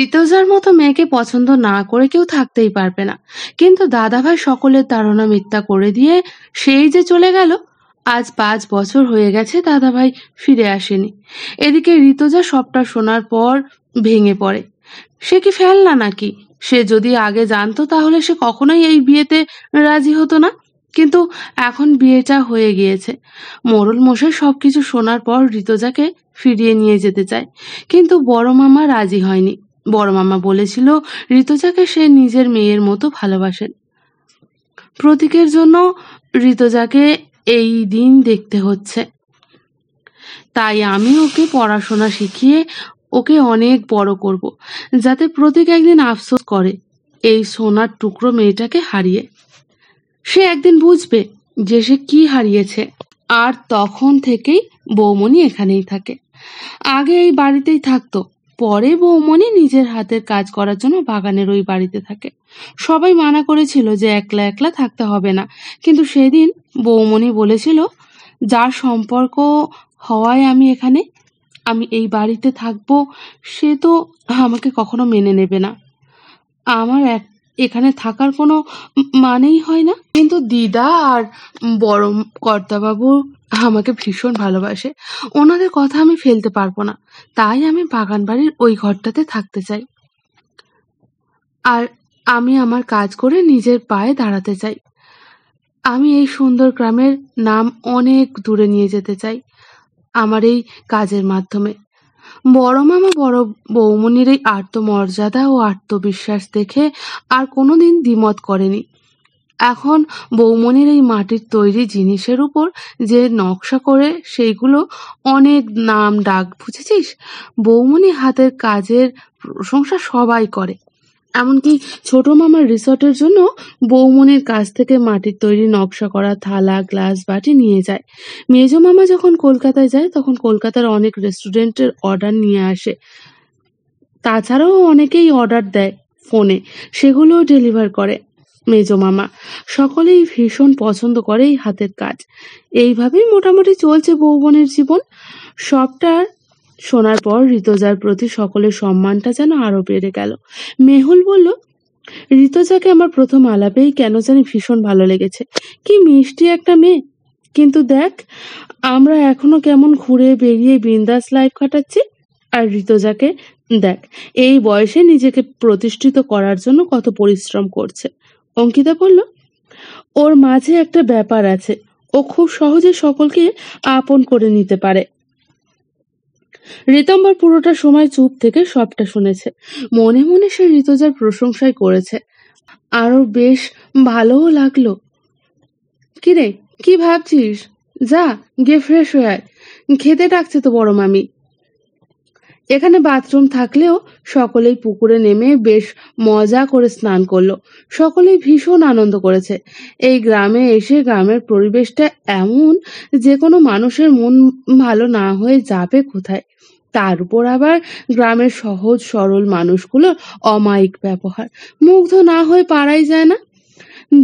ঋতুজার মতো মেয়েকে পছন্দ না করে কেউ থাকতেই পারবে না, কিন্তু দাদাভাই সকলের ধারণা মিথ্যা করে দিয়ে সেই যে চলে গেল। আজ 5 বছর হয়ে গেছে দাদাভাই ফিরে আসেনি। এদিকে ঋতুজা সবটা শোনার পর ভেঙে পড়ে। সে কি ফেলনা নাকি? সে যদি আগে জানতো তাহলে সে কখনোই এই বিয়েতে রাজি হতো না। কিন্তু এখন বিয়েটা হয়ে গিয়েছে। মোড়ল মশাই সবকিছু শোনার পর ঋতুজাকে ফিরিয়ে নিয়ে যেতে চায়, কিন্তু বড় মামা রাজি হয়নি। বড় মামা বলেছিল ঋতুজাকে সে নিজের মেয়ের মতো ভালোবাসেন। প্রতীকের জন্য ঋতুজাকে এই দিন দেখতে হচ্ছে। তাই আমি ওকে পড়াশোনা শিখিয়ে ওকে অনেক বড় করব, যাতে প্রতীক একদিন আফসোস করে এই সোনার টুকরো মেয়েটাকে হারিয়ে। সে একদিন বুঝবে যে সে কি হারিয়েছে। আর তখন থেকেই বৌমণি এখানেই থাকে। আগে এই বাড়িতেই থাকতো, পরে বৌমণি নিজের হাতের কাজ করার জন্য বাগানের ওই বাড়িতে থাকে। সবাই মানা করেছিল যে একলা একলা থাকতে হবে না, কিন্তু সেদিন বৌমণি বলেছিল যার সম্পর্ক হওয়ায় আমি এই বাড়িতে থাকবো, সে তো আমাকে কখনো মেনে নেবে না। আমার এখানে থাকার কোনো মানেই হয় না। কিন্তু দিদা আর বড় কর্তাবাবু আমাকে ভীষণ ভালোবাসে, ওনাদের কথা আমি ফেলতে পারবো না। তাই আমি বাগান বাড়ির ওই ঘরটাতে থাকতে চাই, আর আমি আমার কাজ করে নিজের পায়ে দাঁড়াতে চাই। আমি এই সুন্দর গ্রামের নাম অনেক দূরে নিয়ে যেতে চাই আমার এই কাজের মাধ্যমে। বড় মামা বড় বৌমনির এই আত্মমর্যাদা ও আত্মবিশ্বাস দেখে আর কোনোদিন দ্বিমত করেনি। এখন বৌমনির এই মাটির তৈরি জিনিসের উপর যে নকশা করে সেইগুলো অনেক নাম ডাক, বুঝেছিস? বৌমনি হাতের কাজের প্রশংসা সবাই করে। এমনকি ছোট মামার রিসর্টের জন্য বৌমনির কাছ থেকে মাটির তৈরি নকশা করা থালা, গ্লাস, বাটি নিয়ে যায়। মেজ মামা যখন কলকাতায় যায় তখন কলকাতার অনেক রেস্টুরেন্টের অর্ডার নিয়ে আসে। তাছাড়াও অনেকেই অর্ডার দেয় ফোনে, সেগুলোও ডেলিভার করে মেজ মামা। সকলেই ভীষণ পছন্দ করে এই হাতের কাজ। এইভাবেই মোটামুটি চলছে বৌবনের জীবন। সবটা শোনার পর ঋতুজার প্রতি সকলের সম্মানটা যেন আরো বেড়ে গেল। মেহুল বলল, ঋতুজাকে আমার প্রথম আলাপেই কেন জানি ভীষণ ভালো লেগেছে। কি মিষ্টি একটা মেয়ে। কিন্তু দেখ, আমরা এখনো কেমন ঘুরে বেরিয়ে বিন্দাস লাইফ কাটাচ্ছি, আর ঋতুজাকে দেখ এই বয়সে নিজেকে প্রতিষ্ঠিত করার জন্য কত পরিশ্রম করছে। অঙ্কিতা বলল, ওর মাঝে একটা ব্যাপার আছে, ও খুব সহজে সকলকে আপন করে নিতে পারে। ঋতম্বর পুরোটা সময় চুপ থেকে সবটা শুনেছে। মনে মনে সে ঋতুজার প্রশংসাই করেছে। আরো বেশ ভালোও লাগলো। কিরে, কি ভাবছিস? যা গিয়ে ফ্রেশ হয়ে আয়, খেতে ডাকছে তো বড় মামি। এখানে বাথরুম থাকলেও সকলেই পুকুরে নেমে বেশ মজা করে স্নান করলো। সকলেই ভীষণ আনন্দ করেছে। এই গ্রামে এসে গ্রামের পরিবেশটা এমন যে কোনো মানুষের মন ভালো না হয়ে যাবে কোথায়। তার উপর আবার গ্রামের সহজ সরল মানুষগুলোর অমায়িক ব্যবহার, মুগ্ধ না হয়ে পারাই যায় না।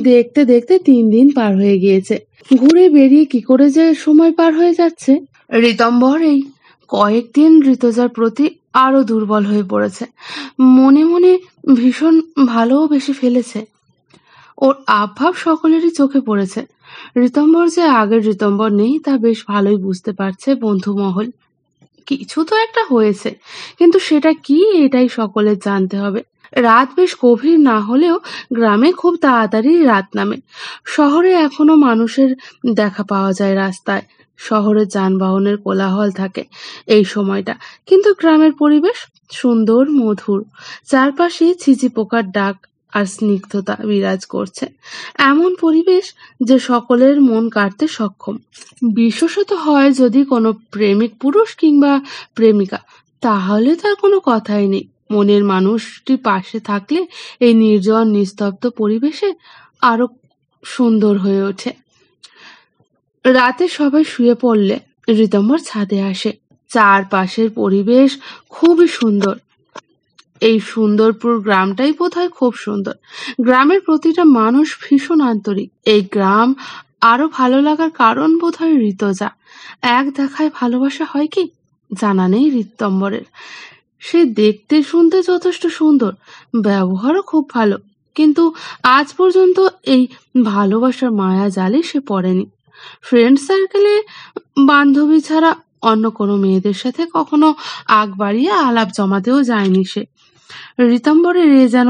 দেখতে দেখতে 3 দিন পার হয়ে গিয়েছে। ঘুরে বেরিয়ে কি করে যে সময় পার হয়ে যাচ্ছে। ঋতম্বর এই কয়েকদিন ঋতুজার প্রতি আরো দুর্বল হয়ে পড়েছে। মনে মনে ভীষণ ভালোবেসে ফেলেছে। ওর আভাব সকলেরই চোখে পড়েছে। ঋতম্বর যে আগের ঋতম্বর নেই তা বেশ ভালোই বুঝতে পারছে বন্ধু মহল। কিছু তো একটা হয়েছে, কিন্তু সেটা কি এটাই সকলের জানতে হবে। রাত বেশ গভীর না হলেও গ্রামে খুব তাড়াতাড়ি রাত নামে। শহরে এখনো মানুষের দেখা পাওয়া যায় রাস্তায়, শহরের যানবাহনের কোলাহল থাকে এই সময়টা, কিন্তু গ্রামের পরিবেশ সুন্দর, মধুর। চারপাশে ঝিঝি পোকার ডাক আর স্নিগ্ধতা বিরাজ করছে। এমন পরিবেশ যে সকলের মন কাড়তে সক্ষম। বিশেষত হয় যদি কোনো প্রেমিক পুরুষ কিংবা প্রেমিকা, তাহলে তার কোনো কথাই নেই। মনের মানুষটি পাশে থাকলে এই নির্জন নিস্তব্ধ পরিবেশে আরো সুন্দর হয়ে ওঠে। রাতে সবাই শুয়ে পড়লে ঋতম্বর ছাদে আসে। চারপাশের পরিবেশ খুবই সুন্দর। এই সুন্দরপুর গ্রামটাই বোধহয় খুব সুন্দর। গ্রামের প্রতিটা মানুষ ভীষণ আন্তরিক। এই গ্রাম আরো ভালো লাগার কারণ বোধহয় ঋতুজা। এক দেখায় ভালোবাসা হয় কি জানা নেই ঋতম্বরের। সে দেখতে শুনতে যথেষ্ট সুন্দর, ব্যবহারও খুব ভালো, কিন্তু আজ পর্যন্ত এই ভালোবাসার মায়া জালে সে পড়েনি। ফ্রেন্ড সার্কেলে বান্ধবী ছাড়া অন্য কোনো মেয়েদের সাথে কখনো আগ বাড়িয়ে আলাপ জমাতেও যায়নি সে। ঋতম্বরের এ যেন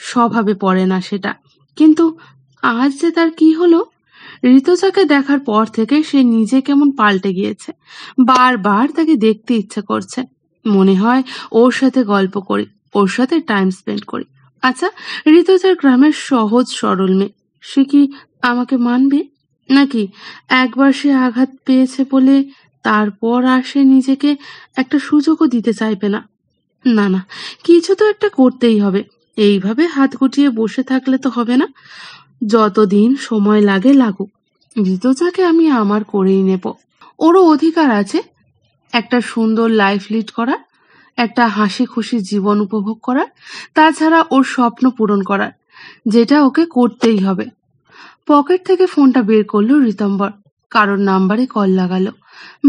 স্বভাবে পড়ে না সেটা। কিন্তু আজ যে তার কি হলো? ঋতুজাকে দেখার পর থেকে সে নিজে কেমন পাল্টে গিয়েছে। বারবার তাকে দেখতে ইচ্ছে করছে। মনে হয় ওর সাথে গল্প করি, ওর সাথে টাইম স্পেন্ড করি। আচ্ছা, ঋতুজার গ্রামের সহজ সরল মেয়ে, সে কি আমাকে মানবে? নাকি একবার সে আঘাত পেয়েছে বলে তারপর আর সে নিজেকে একটা সুযোগও দিতে চাইবে না? না না, কিছু তো একটা করতেই হবে। এইভাবে হাত গুটিয়ে বসে থাকলে তো হবে না। যতদিন সময় লাগে লাগুক, ঋতুজাকে আমি আমার করেই নেব। ওরও অধিকার আছে একটা সুন্দর লাইফ লিড করার, একটা হাসি খুশি জীবন উপভোগ করার, তাছাড়া ওর স্বপ্ন পূরণ করার, যেটা ওকে করতেই হবে। পকেট থেকে ফোনটা বের করলো ঋতম্বর। কারোর নাম্বারে কল লাগালো।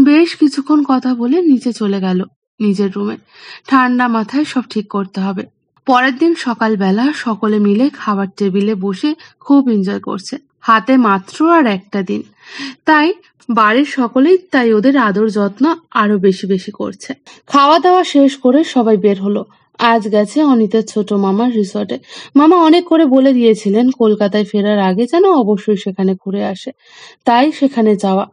বেশ কিছুক্ষণ কথা বলে নিচে চলে গেল নিজের রুমে। ঠান্ডা মাথায় সব ঠিক করতে হবে। পরের দিন সকালবেলা সকলে মিলে খাবার টেবিলে বসে খুব এনজয় করছে। হাতে মাত্র আর একটা দিন, তাই বাড়ির সকলেই তাই ওদের আদর যত্ন আরো বেশি বেশি করছে। খাওয়া দাওয়া শেষ করে সবাই বের হলো। আজ গেছে অনিতের ছোট মামার রিসর্টে। মামা অনেক করে বলে দিয়েছিলেন কলকাতায় ফেরার আগে যেন অবশ্যই সেখানে ঘুরে আসে, তাই সেখানে যাওয়া।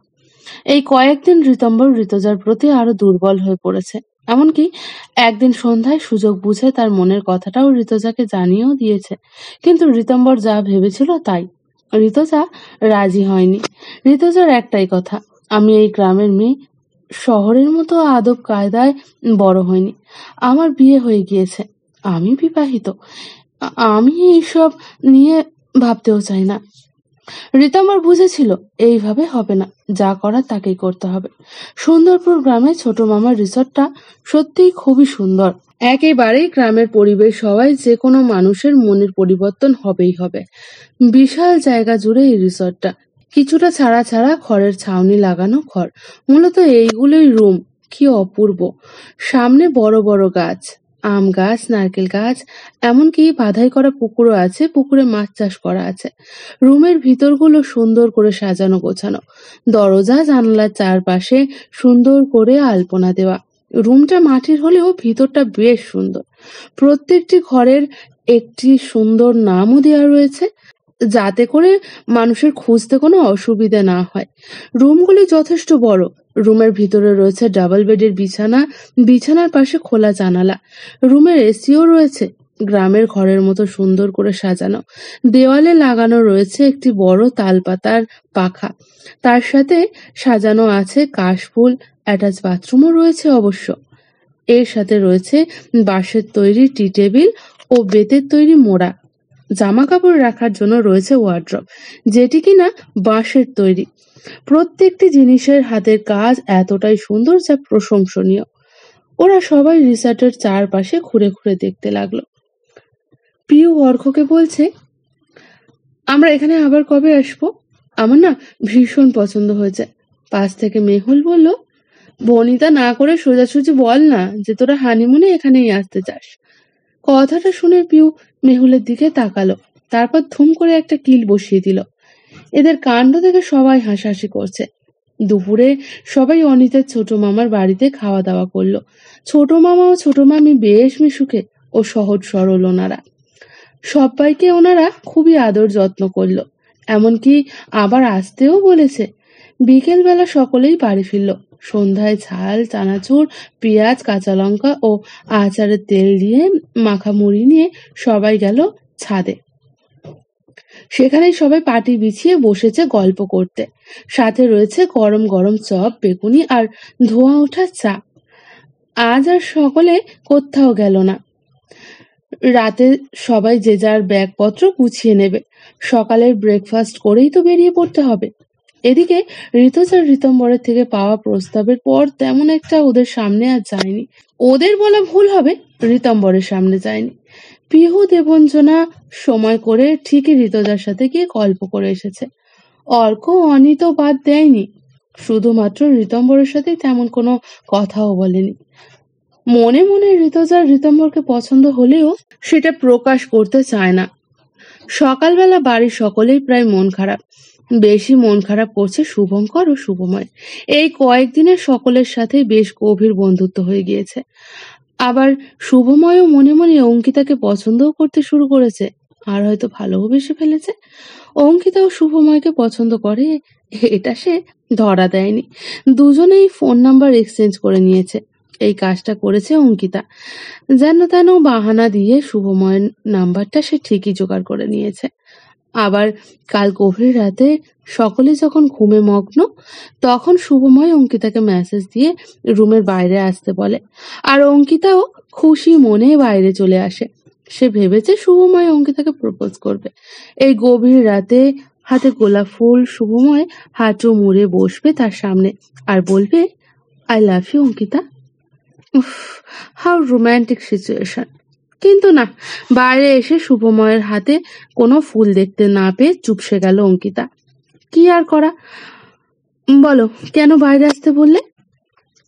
এই কয়েকদিন ঋতম্বর ঋতুজার প্রতি আরো দুর্বল হয়ে পড়েছে। এমনকি একদিন সন্ধ্যায় সুযোগ বুঝে তার মনের কথাটাও ঋতুজাকে জানিয়েও দিয়েছে। কিন্তু ঋতম্বর যা ভেবেছিল তাই। ঋতুজা রাজি হয়নি। ঋতুজার একটাই কথা, আমি এই গ্রামের মেয়ে, শহরের মতো আদব কায়দায় বড় হয়নি। আমার বিয়ে হয়ে গিয়েছে, আমি বিবাহিত, আমি এইসব নিয়ে ভাবতেও চাই না। ঋতম্বর বুঝেছিল এইভাবে হবে না, যা করার তাকেই করতে হবে। সুন্দরপুর গ্রামে ছোট মামার রিসর্টটা সত্যিই খুবই সুন্দর। একেবারেই গ্রামের পরিবেশ হওয়ায় যে কোনো মানুষের মনের পরিবর্তন হবেই হবে। বিশাল জায়গা জুড়ে এই রিসর্টটা। কিছুটা ছাড়া ছাড়া খড়ের ছাউনি লাগানো ঘর, মূলত এইগুলোই রুম। কি অপূর্ব! সামনে বড় বড় গাছ, আম গাছ, নারকেল গাছ, এমনকি বাধাই করা পুকুরও আছে। পুকুরে মাছ চাষ করা আছে। রুমের ভিতরগুলো সুন্দর করে সাজানো গোছানো। দরজা জানালার চারপাশে সুন্দর করে আলপনা দেওয়া। রুমটা মাটির হলেও ভিতরটা বেশ সুন্দর। প্রত্যেকটি ঘরের একটি সুন্দর নামও দেওয়া রয়েছে, যাতে করে মানুষের খুঁজতে কোনো অসুবিধা না হয়। রুমগুলি যথেষ্ট বড়। রুমের ভিতরে রয়েছে ডাবল বেডের বিছানা, বিছানার পাশে খোলা জানালা। রুমের এসিও রয়েছে, গ্রামের ঘরের মতো সুন্দর করে সাজানো। দেওয়ালে লাগানো রয়েছে একটি বড় তালপাতার পাখা, তার সাথে সাজানো আছে কাশফুল। অ্যাটাচ বাথরুমও রয়েছে অবশ্য। এর সাথে রয়েছে বাঁশের তৈরি টি টেবিল ও বেতের তৈরি মোড়া। জামা কাপড় রাখার জন্য রয়েছে ওয়ার্ড্রপ, যেটি কিনা বাঁশের তৈরি। প্রত্যেকটি জিনিসের হাতের কাজ এতটাই সুন্দর যা প্রশংসনীয়। ওরা সবাই রিসর্টের চারপাশে ঘুরে ঘুরে দেখতে লাগলো। পিউ অর্ককে বলছে, আমরা এখানে আবার কবে আসবো? আমার না ভীষণ পছন্দ হয়েছে। পাশ থেকে মেহুল বলল, বনিতা না করে সোজাসুজি বল না যে তোরা হানিমুনে এখানেই আসতে চাস। কথাটা শুনে পিউ মেহুলের দিকে তাকালো, তারপর ধুম করে একটা কিল বসিয়ে দিল। এদের কাণ্ড দেখে সবাই হাসাহাসি করছে। দুপুরে সবাই অনিতের ছোট মামার বাড়িতে খাওয়া দাওয়া করলো। ছোট মামা ও ছোট মামি বেশ মিশুকে ও সহজ সরল ওনারা। সবাইকে ওনারা খুবই আদর যত্ন করলো, এমনকি আবার আসতেও বলেছে। বিকেল বেলা সকলেই বাড়ি ফিরল। সন্ধ্যায় ঝাল, চানাচুর, পেঁয়াজ, কাঁচা লঙ্কা ও আচারের তেল দিয়ে মাখা মুড়ি নিয়ে সবাই গেল ছাদে। সেখানেই সবাই পাটি বিছিয়ে বসেছে গল্প করতে। সাথে রয়েছে গরম গরম চপ, বেগুনি আর ধোঁয়া ওঠা চা। আজ আর সকলে কোথাও গেল না। রাতে সবাই যে যার ব্যাগপত্র গুছিয়ে নেবে। সকালের ব্রেকফাস্ট করেই তো বেরিয়ে পড়তে হবে। এদিকে ঋতুজার ঋতম্বরের থেকে পাওয়া প্রস্তাবের পর তেমন একটা ওদের সামনে আর যায়নি। ওদের বলা ভুল হবে, ঋতম্বরের সামনে যায়নি। পিহু দেবঞ্জনা সময় করে ঠিকই ঋতুজার সাথে গিয়ে গল্প করে এসেছে। অর্ক অনিত বাদ দেয়নি, শুধুমাত্র ঋতম্বরের সাথে তেমন কোনো কথাও বলেনি। মনে মনে ঋতুজার ঋতম্বরকে পছন্দ হলেও সেটা প্রকাশ করতে চায় না। সকালবেলা বাড়ির সকলেই প্রায় মন খারাপ। বেশি মন খারাপ করছে শুভঙ্কর ও শুভময়। এই কয়েকদিনে সকলের সাথে বেশ গভীর বন্ধুত্ব হয়ে গিয়েছে। আবার শুভময়ও মনে মনে অঙ্কিতাকে পছন্দও করতে শুরু করেছে, আর হয়তো ভালোবেসে ফেলেছে। অঙ্কিতাও শুভময়কে পছন্দ করে, এটা সে ধরা দেয়নি। দুজনেই ফোন নাম্বার এক্সচেঞ্জ করে নিয়েছে। এই কাজটা করেছে অঙ্কিতা। যেন তেন বাহানা দিয়ে শুভময়ের নাম্বারটা সে ঠিকই জোগাড় করে নিয়েছে। আবার কাল গভীর রাতে সকলে যখন ঘুমে মগ্ন, তখন শুভময় অঙ্কিতাকে মেসেজ দিয়ে রুমের বাইরে আসতে বলে, আর অঙ্কিতাও খুশি মনে বাইরে চলে আসে। সে ভেবেছে শুভময় অঙ্কিতাকে প্রপোজ করবে। এই গভীর রাতে হাতে গোলাপ ফুল, শুভময় হাঁটু মুড়ে বসবে তার সামনে আর বলবে, আই লাভ ইউ অঙ্কিতা। উফ, হাউ রোম্যান্টিক সিচুয়েশন। কিন্তু না, বাইরে এসে শুভময়ের হাতে কোনো ফুল দেখতে না পেয়ে চুপসে গেল অঙ্কিতা। কি আর করা, বলো কেন বাইরে আসতে বললে?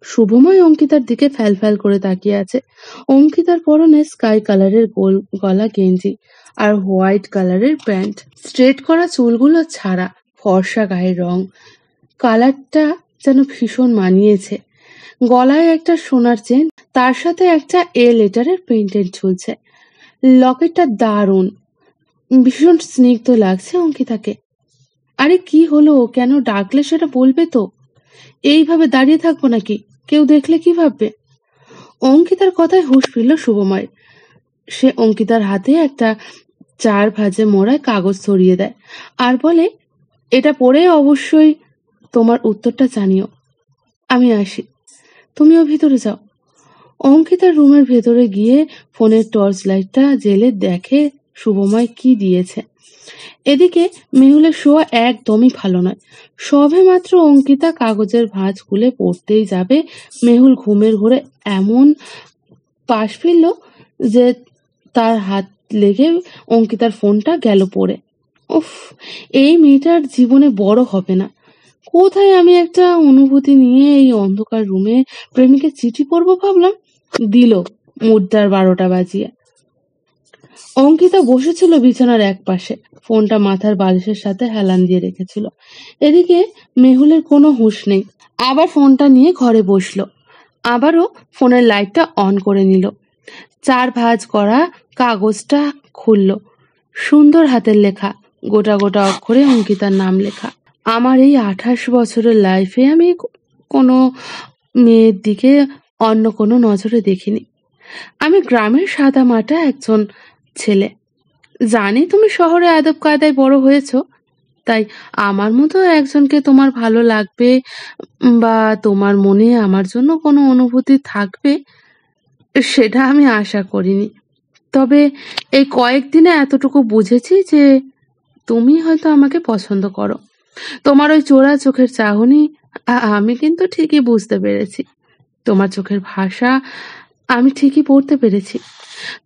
শুভময় অঙ্কিতার দিকে ফ্যাল করে তাকিয়ে আছে। অঙ্কিতার পরনে স্কাই কালারের গোল গলা গেঞ্জি আর হোয়াইট কালারের প্যান্ট, স্ট্রেট করা চুলগুলো ছাড়া, ফর্সা গায়ের রং, কালারটা যেন ভীষণ মানিয়েছে। গলায় একটা সোনার চেন, তার সাথে একটা এ লেটারের পেন্ডেন্ট ঝুলছে। লকেটটা দারুণ, ভীষণ স্নিগ্ধ লাগছে অঙ্কিতাকে। আরে কি হলো, কেন ডাকলে সেটা বলবে তো। এইভাবে দাঁড়িয়ে থাকবো নাকি? কেউ দেখলে কি ভাববে? অঙ্কিতার কথায় হুঁশ ফিরল শুভময়। সে অঙ্কিতার হাতে একটা 4 ভাঁজে মোড়া কাগজ ছড়িয়ে দেয় আর বলে, এটা পড়ে অবশ্যই তোমার উত্তরটা জানিও। আমি আসি, তুমিও ভিতরে যাও। অঙ্কিতার রুমের ভেতরে গিয়ে ফোনের টর্চ লাইটটা জেলে দেখে শুভময় কি দিয়েছে। এদিকে মেহুলের শোয়া একদমই ভালো নয়। সবে মাত্র অঙ্কিতা কাগজের ভাঁজ খুলে পড়তেই যাবে, মেহুল ঘুমের ঘোরে এমন পাশ ফিরল যে তার হাত লেগে অঙ্কিতার ফোনটা গেল পড়ে। উফ, এই মেয়েটার জীবনে বড় হবে না। কোথায় আমি একটা অনুভূতি নিয়ে এই অন্ধকার রুমে প্রেমিকের চিঠি পড়বো ভাবলাম, দিল মুদ্রার 12টা বাজিয়ে। অঙ্কিতা বসেছিল বিছানার এক পাশে, ফোনটা মাথার বালিশের সাথে হেলান দিয়ে রেখেছিল। এদিকে মেহুলের কোনো হুঁশ নেই। আবার ফোনটা নিয়ে ঘরে বসলো, আবারও ফোনের লাইটটা অন করে নিল। 4 ভাঁজ করা কাগজটা খুলল। সুন্দর হাতের লেখা, গোটা গোটা অক্ষরে অঙ্কিতার নাম লেখা। আমার এই 28 বছরের লাইফে আমি কোনো মেয়ের দিকে অন্য কোনো নজরে দেখিনি। আমি গ্রামের সাদা মাটা একজন ছেলে। জানি তুমি শহরে আদব কায়দায় বড় হয়েছো, তাই আমার মতো একজনকে তোমার ভালো লাগবে বা তোমার মনে আমার জন্য কোনো অনুভূতি থাকবে, সেটা আমি আশা করিনি। তবে এই কয়েকদিনে এতটুকু বুঝেছি যে তুমি হয়তো আমাকে পছন্দ করো। তোমার ওই চোরা চোখের চাহনি আমি কিন্তু ঠিকই বুঝতে পেরেছি। তোমার চোখের ভাষা আমি ঠিকই পড়তে পেরেছি।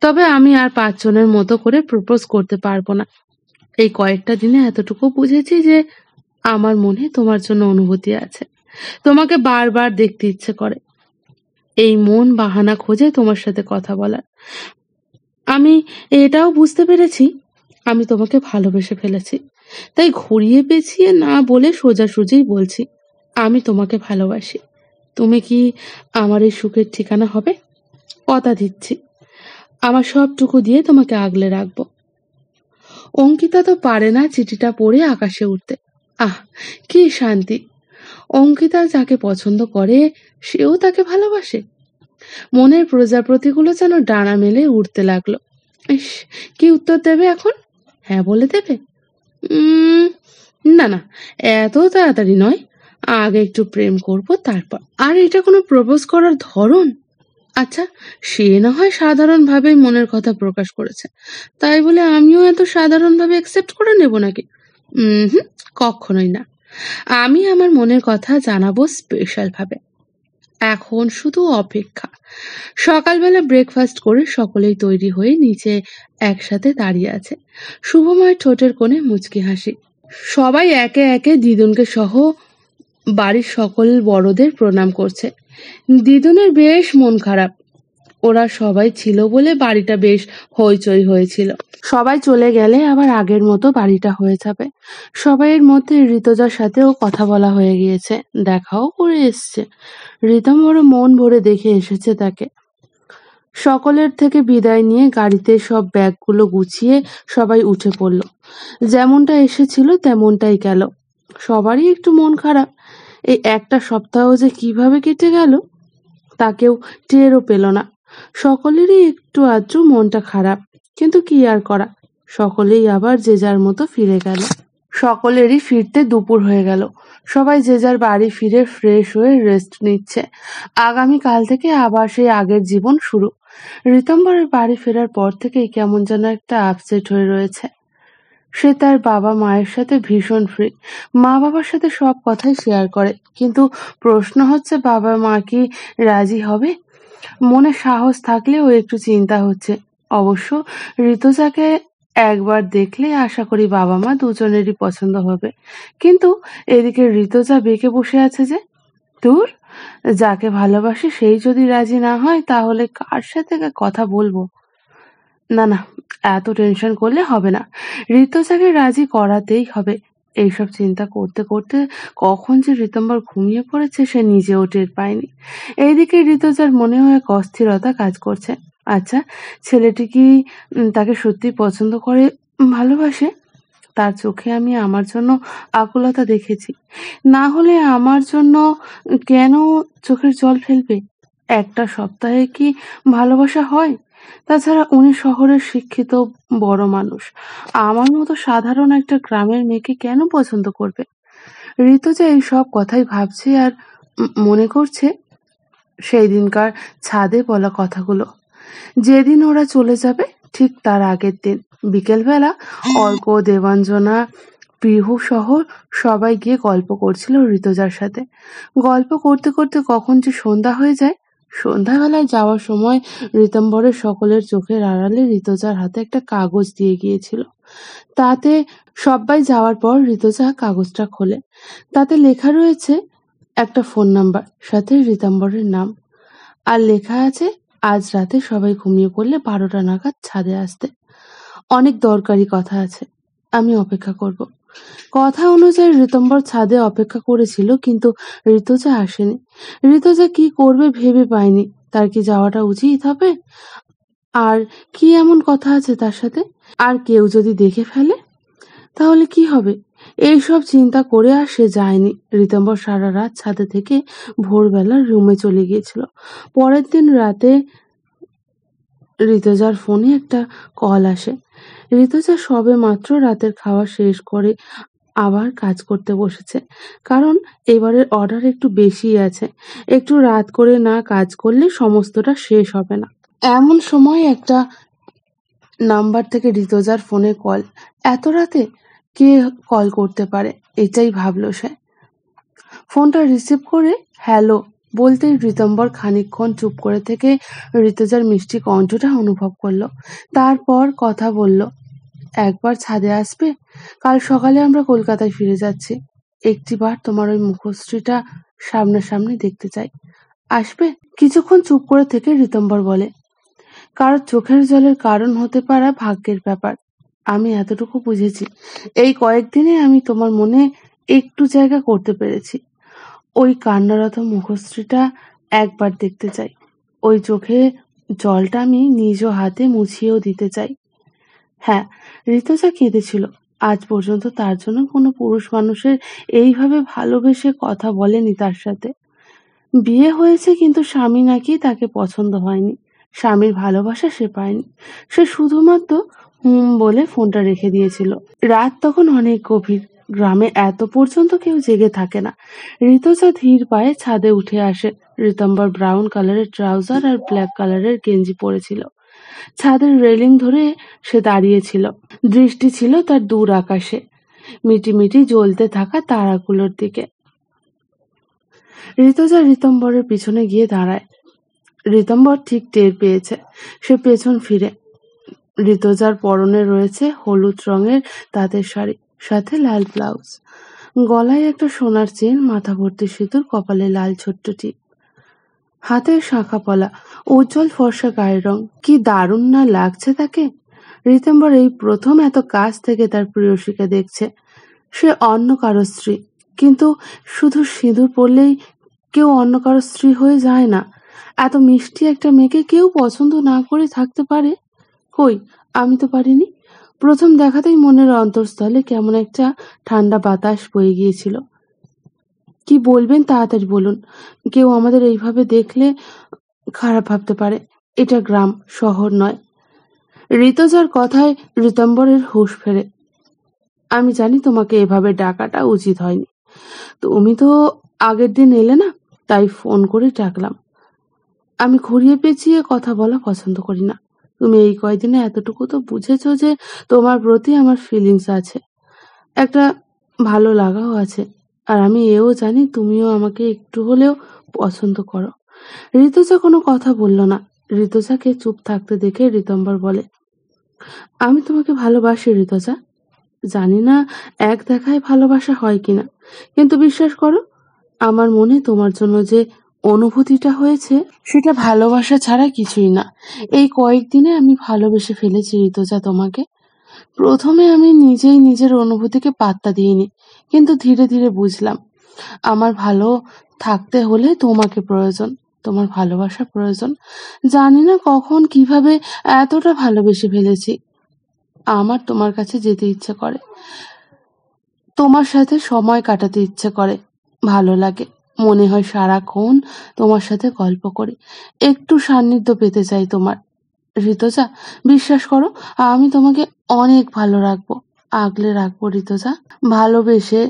তবে আমি আর 5 জনের মতো করে প্রপোজ করতে পারবো না। এই কয়েকটা দিনে এতটুকু বুঝেছি যে আমার মনে তোমার জন্য অনুভূতি আছে। তোমাকে বারবার দেখতে ইচ্ছে করে। এই মন বাহানা খোঁজে তোমার সাথে কথা বলার। আমি এটাও বুঝতে পেরেছি আমি তোমাকে ভালোবেসে ফেলেছি। তাই ঘুরিয়ে পেঁচিয়ে না বলে সোজাসুজিই বলছি, আমি তোমাকে ভালোবাসি। তুমি কি আমার এই সুখের ঠিকানা হবে? কথা দিচ্ছি, আমার সবটুকু দিয়ে তোমাকে আগলে রাখবো। অঙ্কিতা তো পারে না চিঠিটা পড়ে আকাশে উঠতে। আহ, কি শান্তি! অঙ্কিতা যাকে পছন্দ করে সেও তাকে ভালোবাসে। মনের প্রজাপতিগুলো যেন ডানা মেলে উঠতে লাগলো। ইস, কি উত্তর দেবে এখন? হ্যাঁ বলে দেবে? না না, এত তাড়াতাড়ি নয়, আগে একটু প্রেম করব তারপর। আর এটা কোনো প্রপোজ করার ধরন? আচ্ছা, সে না হয় সাধারণভাবেই মনের কথা প্রকাশ করেছে, তাই বলে আমিও এত সাধারণভাবে অ্যাকসেপ্ট করে নেব নাকি? হুম, কখনোই না। আমি আমার মনের কথা জানাবো স্পেশাল ভাবে। এখন শুধু অপেক্ষা। সকালবেলা ব্রেকফাস্ট করে সকলেই তৈরি হয়ে নিচে একসাথে দাঁড়িয়ে আছে। শুভময় ঠোঁটের কোণে মুচকি হাসি। সবাই একে একে দিদুনকে সহ বাড়ির সকল বড়দের প্রণাম করছে। দিদুনের বেশ মন খারাপ। ওরা সবাই ছিল বলে বাড়িটা বেশ হইচই হয়েছিল। সবাই চলে গেলে আবার আগের মতো বাড়িটা হয়ে যাবে। সবাইয়ের মধ্যে ঋতজার সাথেও কথা বলা হয়ে গিয়েছে, দেখাও করে এসছে। রিতম বড় মন ভরে দেখে এসেছে তাকে। সকলের থেকে বিদায় নিয়ে গাড়িতে সব ব্যাগগুলো গুছিয়ে সবাই উঠে পড়ল। যেমনটা এসেছিল তেমনটাই গেল। সবারই একটু মন খারাপ। এই একটা সপ্তাহ যে কিভাবে কেটে গেল তা কেউ টেরও পেল না। সকলেরই একটু আধটু মনটা খারাপ, কিন্তু কি আর করা, সকলেই আবার যে যার মতো ফিরে গেল। সকলেরই ফিরতে দুপুর হয়ে গেল। সবাই যে যার বাড়ি ফিরে ফ্রেশ হয়ে রেস্ট নিচ্ছে। আগামীকাল থেকে আবার সেই আগের জীবন শুরু। ঋতম্বরের বাড়ি ফেরার পর থেকেই কেমন যেন একটা আপসেট হয়ে রয়েছে। সে তার বাবা মায়ের সাথে ভীষণ ফ্রি, মা বাবার সাথে সব কথাই শেয়ার করে, কিন্তু প্রশ্ন হচ্ছে বাবা মা কি রাজি হবে? মনে সাহস থাকলেও একটু চিন্তা হচ্ছে। অবশ্য ঋতুজাকে একবার দেখলে আশা করি বাবা মা দুজনেরই পছন্দ হবে। কিন্তু এদিকে ঋতুজা বেঁকে বসে আছে যে। দূর, যাকে ভালোবাসি সেই যদি রাজি না হয় তাহলে কার সাথে কথা বলবো? না না, এত টেনশন করলে হবে না। ঋতুজাকে রাজি করাতেই হবে। এইসব চিন্তা করতে করতে কখন যে ঋতম্বর ঘুমিয়ে পড়েছে সে নিজেও টের পায়নি। এইদিকে ঋতুজার মনেও এক অস্থিরতা কাজ করছে। আচ্ছা, ছেলেটি কি তাকে সত্যি পছন্দ করে, ভালোবাসে? তার চোখে আমি আমার জন্য আকুলতা দেখেছি। না হলে আমার জন্য কেন চোখের জল ফেলবে? একটা সপ্তাহে কি ভালোবাসা হয়? তাছাড়া উনি শহরের শিক্ষিত বড় মানুষ। আমার মতো সাধারণ একটা গ্রামের মেয়েকে কেন পছন্দ করবে? ঋতুজা এই সব কথাই ভাবছে আর মনে করছে সেই দিনকার ছাদে বলা কথাগুলো। যেদিন ওরা চলে যাবে ঠিক তার আগের দিন বিকেলবেলা অর্ক, দেবাঞ্জনা, পিহু সহ সবাই গিয়ে গল্প করছিল ঋতুজার সাথে। গল্প করতে করতে কখন যে সন্ধ্যা হয়ে যায়। সন্ধ্যাবেলায় যাওয়ার সময় ঋতম্বরের সকলের চোখের আড়ালে ঋতুজার হাতে একটা কাগজ দিয়ে গিয়েছিল। তাতে সবাই যাওয়ার পর ঋতুজা কাগজটা খোলে। তাতে লেখা রয়েছে একটা ফোন নাম্বার, সাথে ঋতম্বরের নাম, আর লেখা আছে আজ রাতে সবাই ঘুমিয়ে পড়লে 12টা নাগাদ ছাদে আসতে। অনেক দরকারি কথা আছে, আমি অপেক্ষা করব। কথা অনুযায়ী ঋতম্বর ছাদে অপেক্ষা করেছিল, কিন্তু ঋতুজা আসেনি। ঋতুজা কি করবে ভেবে পায়নি। তার কি যাওয়াটা উচিত হবে? আর কি এমন কথা আছে তার সাথে? আর কেউ যদি দেখে ফেলে তাহলে কি হবে? এইসব চিন্তা করে আর সে যায়নি। ঋতম্বর সারা রাত ছাদে থেকে ভোরবেলা রুমে চলে গিয়েছিল। পরের দিন রাতে ঋতুজার ফোনে একটা কল আসে। ঋতুজা সবে মাত্র রাতের খাওয়া শেষ করে আবার কাজ করতে বসেছে, কারণ এবারের অর্ডার একটু বেশি আছে। একটু রাত করে না কাজ করলে সমস্তটা শেষ হবে না। এমন সময় একটা নাম্বার থেকে ঋতুজার ফোনে কল। এত রাতে কে কল করতে পারে, এটাই ভাবলো সে। ফোনটা রিসিভ করে হ্যালো বলতেই ঋতম্বর খানিকক্ষণ চুপ করে থেকে ঋতুজার মিষ্টি কণ্ঠটা অনুভব করলো। তারপর কথা বলল, একবার ছাদে আসবে? কাল সকালে আমরা কলকাতায় ফিরে যাচ্ছি। একটিবার তোমার ওই মুখশ্রীটা সামনাসামনি দেখতে চাই। আসবে? কিছুক্ষণ চুপ করে থেকে ঋতম্বর বলে, কারোর চোখের জলের কারণ হতে পারা ভাগ্যের ব্যাপার। আমি এতটুকু বুঝেছি, এই কয়েকদিনে আমি তোমার মনে একটু জায়গা করতে পেরেছি। ওই কান্নারত মুখশ্রীটা একবার দেখতে চাই। ওই চোখে জলটা আমি নিজ হাতে মুছিয়েও দিতে চাই। হ্যাঁ, ঋতুজা কেঁদেছিল। আজ পর্যন্ত তার জন্য কোনো পুরুষ মানুষের এইভাবে ভালোবেসে কথা বলেনি তার সাথে। বিয়ে হয়েছে, কিন্তু স্বামী নাকি তাকে পছন্দ হয়নি। স্বামীর ভালোবাসা সে পায়নি। সে শুধুমাত্র বলে ফোনটা রেখে দিয়েছিল। রাত তখন অনেক গভীর। গ্রামে এত পর্যন্ত কেউ জেগে থাকে না। ঋতুজা ধীর পায়ে ছাদে উঠে আসে। ঋতম্বর ব্রাউন কালারের ট্রাউজার আর ব্ল্যাক কালারের গেঞ্জি পরেছিল। ছাদের রেলিং ধরে সে দাঁড়িয়েছিল। দৃষ্টি ছিল তার দূর আকাশে, মিটিমিটি জ্বলতে থাকা তারাগুলোর দিকে। ঋতুজা ঋতম্বরের পিছনে গিয়ে দাঁড়ায়। ঋতম্বর ঠিক টের পেয়েছে। সে পেছন ফিরে। ঋতুজার পরনে রয়েছে হলুদ রঙের তাঁতের শাড়ি, সাথে লাল ব্লাউজ, গলায় একটা সোনার চেন, মাথা ভর্তি সিঁদুর, কপালে লাল ছোট্ট টিপ। হাতের শাঁখা পলা, উজ্জ্বল ফর্সা গায়ের রং, কি দারুণ না লাগছে তাকে। রীতম্বর এই প্রথম এত কাছ থেকে তার প্রেয়সীকে দেখছে। সে অন্য কারো স্ত্রী, কিন্তু শুধু সিঁদুর পরলেই কেউ অন্য কারো স্ত্রী হয়ে যায় না। এত মিষ্টি একটা মেয়েকে কেউ পছন্দ না করে থাকতে পারে? কই, আমি তো পারিনি। প্রথম দেখাতেই মনের অন্তঃস্থলে কেমন একটা ঠান্ডা বাতাস বয়ে গিয়েছিল। কি বলবেন তাড়াতাড়ি বলুন। কেউ আমাদের এইভাবে দেখলে খারাপ ভাবতে পারে। এটা গ্রাম, শহর নয়। ঋতুজার কথায় ঋতম্বরের হুঁশ ফেরে। আমি জানি তোমাকে এভাবে ডাকাটা উচিত হয়নি। তুমি তো আগের দিন এলে না, তাই ফোন করে ডাকলাম। আমি ঘুরিয়ে পেঁচিয়ে কথা বলা পছন্দ করি না। তুমি এই কয়দিনে এতটুকু তো বুঝেছো যে তোমার প্রতি আমার ফিলিংস আছে, একটা ভালো লাগাও আছে। আর আমি এও জানি তুমিও আমাকে একটু হলেও পছন্দ করো। ঋতুজা কোনো কথা বলল না। ঋতুজাকে চুপ থাকতে দেখে ঋতম্বর বলে, আমি তোমাকে ভালোবাসি ঋতুজা। জানি না এক দেখায় ভালোবাসা হয় কিনা, কিন্তু বিশ্বাস করো, আমার মনে তোমার জন্য যে অনুভূতিটা হয়েছে সেটা ভালোবাসা ছাড়া কিছুই না। এই কয়েকদিনে আমি ভালোবেসে ফেলেছি ঋতুজা তোমাকে। প্রথমে আমি নিজেই নিজের অনুভূতিকে পাত্তা দিইনি, কিন্তু ধীরে ধীরে বুঝলাম আমার ভালো থাকতে হলে তোমাকে প্রয়োজন, তোমার ভালোবাসা প্রয়োজন। জানি না কখন কিভাবে এতটা ভালোবেসে ফেলেছি। আমার তোমার কাছে যেতে ইচ্ছে করে, তোমার সাথে সময় কাটাতে ইচ্ছে করে, ভালো লাগে। মনে হয় সারাক্ষণ তোমার সাথে গল্প করি, একটু সান্নিধ্য পেতে চাই তোমার। ঋতুজা, বিশ্বাস করো, আমি তোমাকে অনেক ভালো রাখবো, আগলে রাখবো ঋতুজা, ভালোবেসে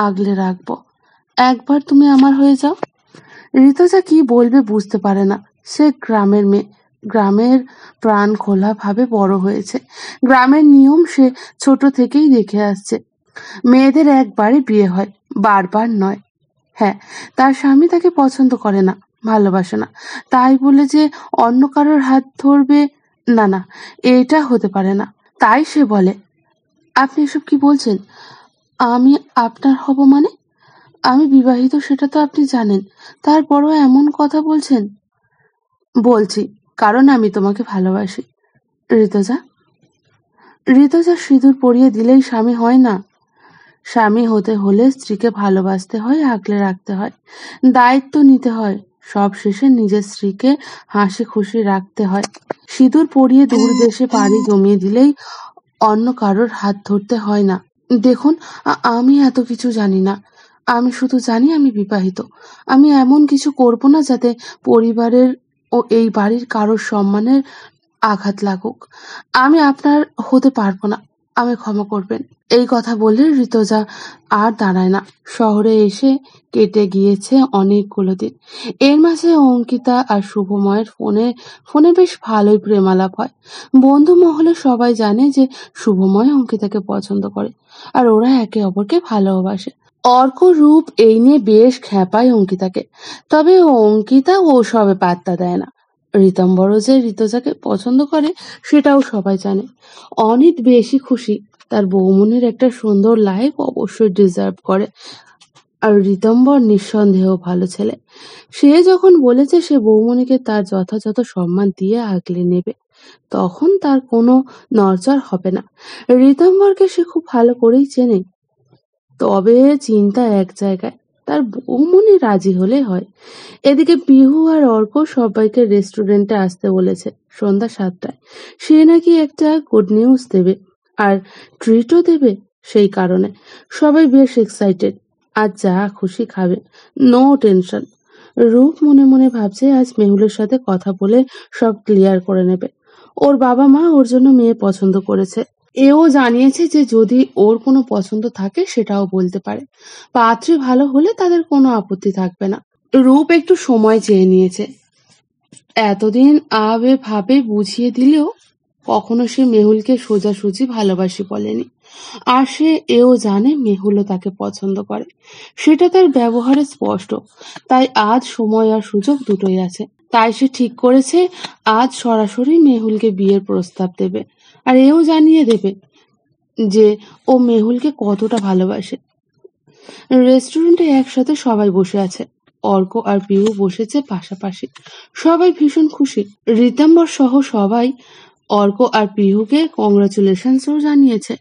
আগলে রাখবো। একবার তুমি আমার হয়ে যাও। ঋতুজা কি বলবে বুঝতে পারে না। সে গ্রামের মেয়ে, গ্রামের প্রাণ খোলা ভাবে বড় হয়েছে। গ্রামের নিয়ম সে ছোট থেকেই দেখে আসছে। মেয়েদের একবারই বিয়ে হয়, বারবার নয়। হ্যাঁ, তার স্বামী তাকে পছন্দ করে না, ভালোবাসে না, তাই বলে যে অন্য কারোর হাত ধরবে, না না, এটা হতে পারে না। তাই সে বলে, আপনি এসব কি বলছেন? আমি আপনার হব মানে? আমি বিবাহিত সেটা তো আপনি জানেন, তারপরও এমন কথা বলছেন। বলছি, কারণ আমি তোমাকে ভালোবাসি ঋতুজা। ঋতুজা সিঁদুর পরিয়ে দিলেই স্বামী হয় না। স্বামী হতে হলে স্ত্রীকে ভালোবাসতে হয়, আগলে রাখতে হয়, দায়িত্ব নিতে হয়, সব শেষে নিজের স্ত্রীকে হাসি খুশি রাখতে হয়। সিঁদুর পরিয়ে দূর দেশে পাড়ি জমিয়ে দিলেই অন্য কারোর হাত ধরতে হয় না। দেখুন, আমি এত কিছু জানি না। আমি শুধু জানি আমি বিবাহিত। আমি এমন কিছু করব না যাতে পরিবারের ও এই বাড়ির কারোর সম্মানের আঘাত লাগুক। আমি আপনার হতে পারবো না, আমায় ক্ষমা করবেন। এই কথা বলে ঋতুজা আর দাঁড়ায় না। শহরে এসে কেটে গিয়েছে অনেকগুলো দিন। এর মাঝে অঙ্কিতা আর শুভময়ের ফোনে ফোনে বেশ ভালোই প্রেমালাপ হয়। বন্ধু মহলে সবাই জানে যে শুভময় অঙ্কিতাকে পছন্দ করে, আর ওরা একে অপরকে ভালোবাসে। অর্ক রূপ এই নিয়ে বেশ খেপায় অঙ্কিতাকে, তবে অঙ্কিতা ও সবে পাত্তা দেয় না। ঋতম্বরও যে ঋতুজাকে পছন্দ করে সেটাও সবাই জানে। অনিত বেশি খুশি, তার বৌমনির একটা সুন্দর লাইফ অবশ্যই ডিজার্ভ করে। আর ঋতম্বর নিঃসন্দেহ ভালো ছেলে। সে যখন বলেছে সে বৌমনিকে তার যথাযথ সম্মান দিয়ে আগলে নেবে, তখন তার কোনো নড়চড় হবে না। ঋতম্বরকে সে খুব ভালো করেই চেনে। তবে চিন্তা এক জায়গায়, তার বৌমনি রাজি হলে হয়। এদিকে পিহু আর অর্ক সবাইকে রেস্টুরেন্টে আসতে বলেছে সন্ধ্যা 7টায়। সে নাকি একটা গুড নিউজ দেবে, আর ট্রিটও দেবে। সেই কারণে সবাই বেশ এক্সাইটেড। আজ যা খুশি খাবে, নো টেনশন। রূপ মনে মনে ভাবছে আজ মেহুলের সাথে কথা বলে সব ক্লিয়ার করে নেবে। ওর বাবা মা ওর জন্য মেয়ে পছন্দ করেছে। এও জানিয়েছে যে যদি ওর কোনো পছন্দ থাকে সেটাও বলতে পারে। পাত্রী ভালো হলে তাদের কোনো আপত্তি থাকবে না। রূপ একটু সময় চেয়ে নিয়েছে। এতদিন আবে ভাবে বুঝিয়ে দিলেও কখনো সে মেহুলকে সোজাসুজি ভালোবাসি বলেনি। আর সে এও জানে মেহুলও তাকে পছন্দ করে, সেটা তার ব্যবহারে স্পষ্ট। তাই আজ সময় আর সুযোগ দুটোই আছে। তাই সে ঠিক করেছে আজ সরাসরি মেহুলকে বিয়ের প্রস্তাব দেবে, আর এও জানিয়ে দেবে যে ও মেহুলকে কতটা ভালোবাসে। রেস্টুরেন্টে একসাথে সবাই বসে আছে। অর্ক আর পিহু বসেছে পাশাপাশি। সবাই ভীষণ খুশি। রীতাম্বর সহ সবাই অর্ক আর পিহুকে কংগ্রাচুলেশনসও জানিয়েছে।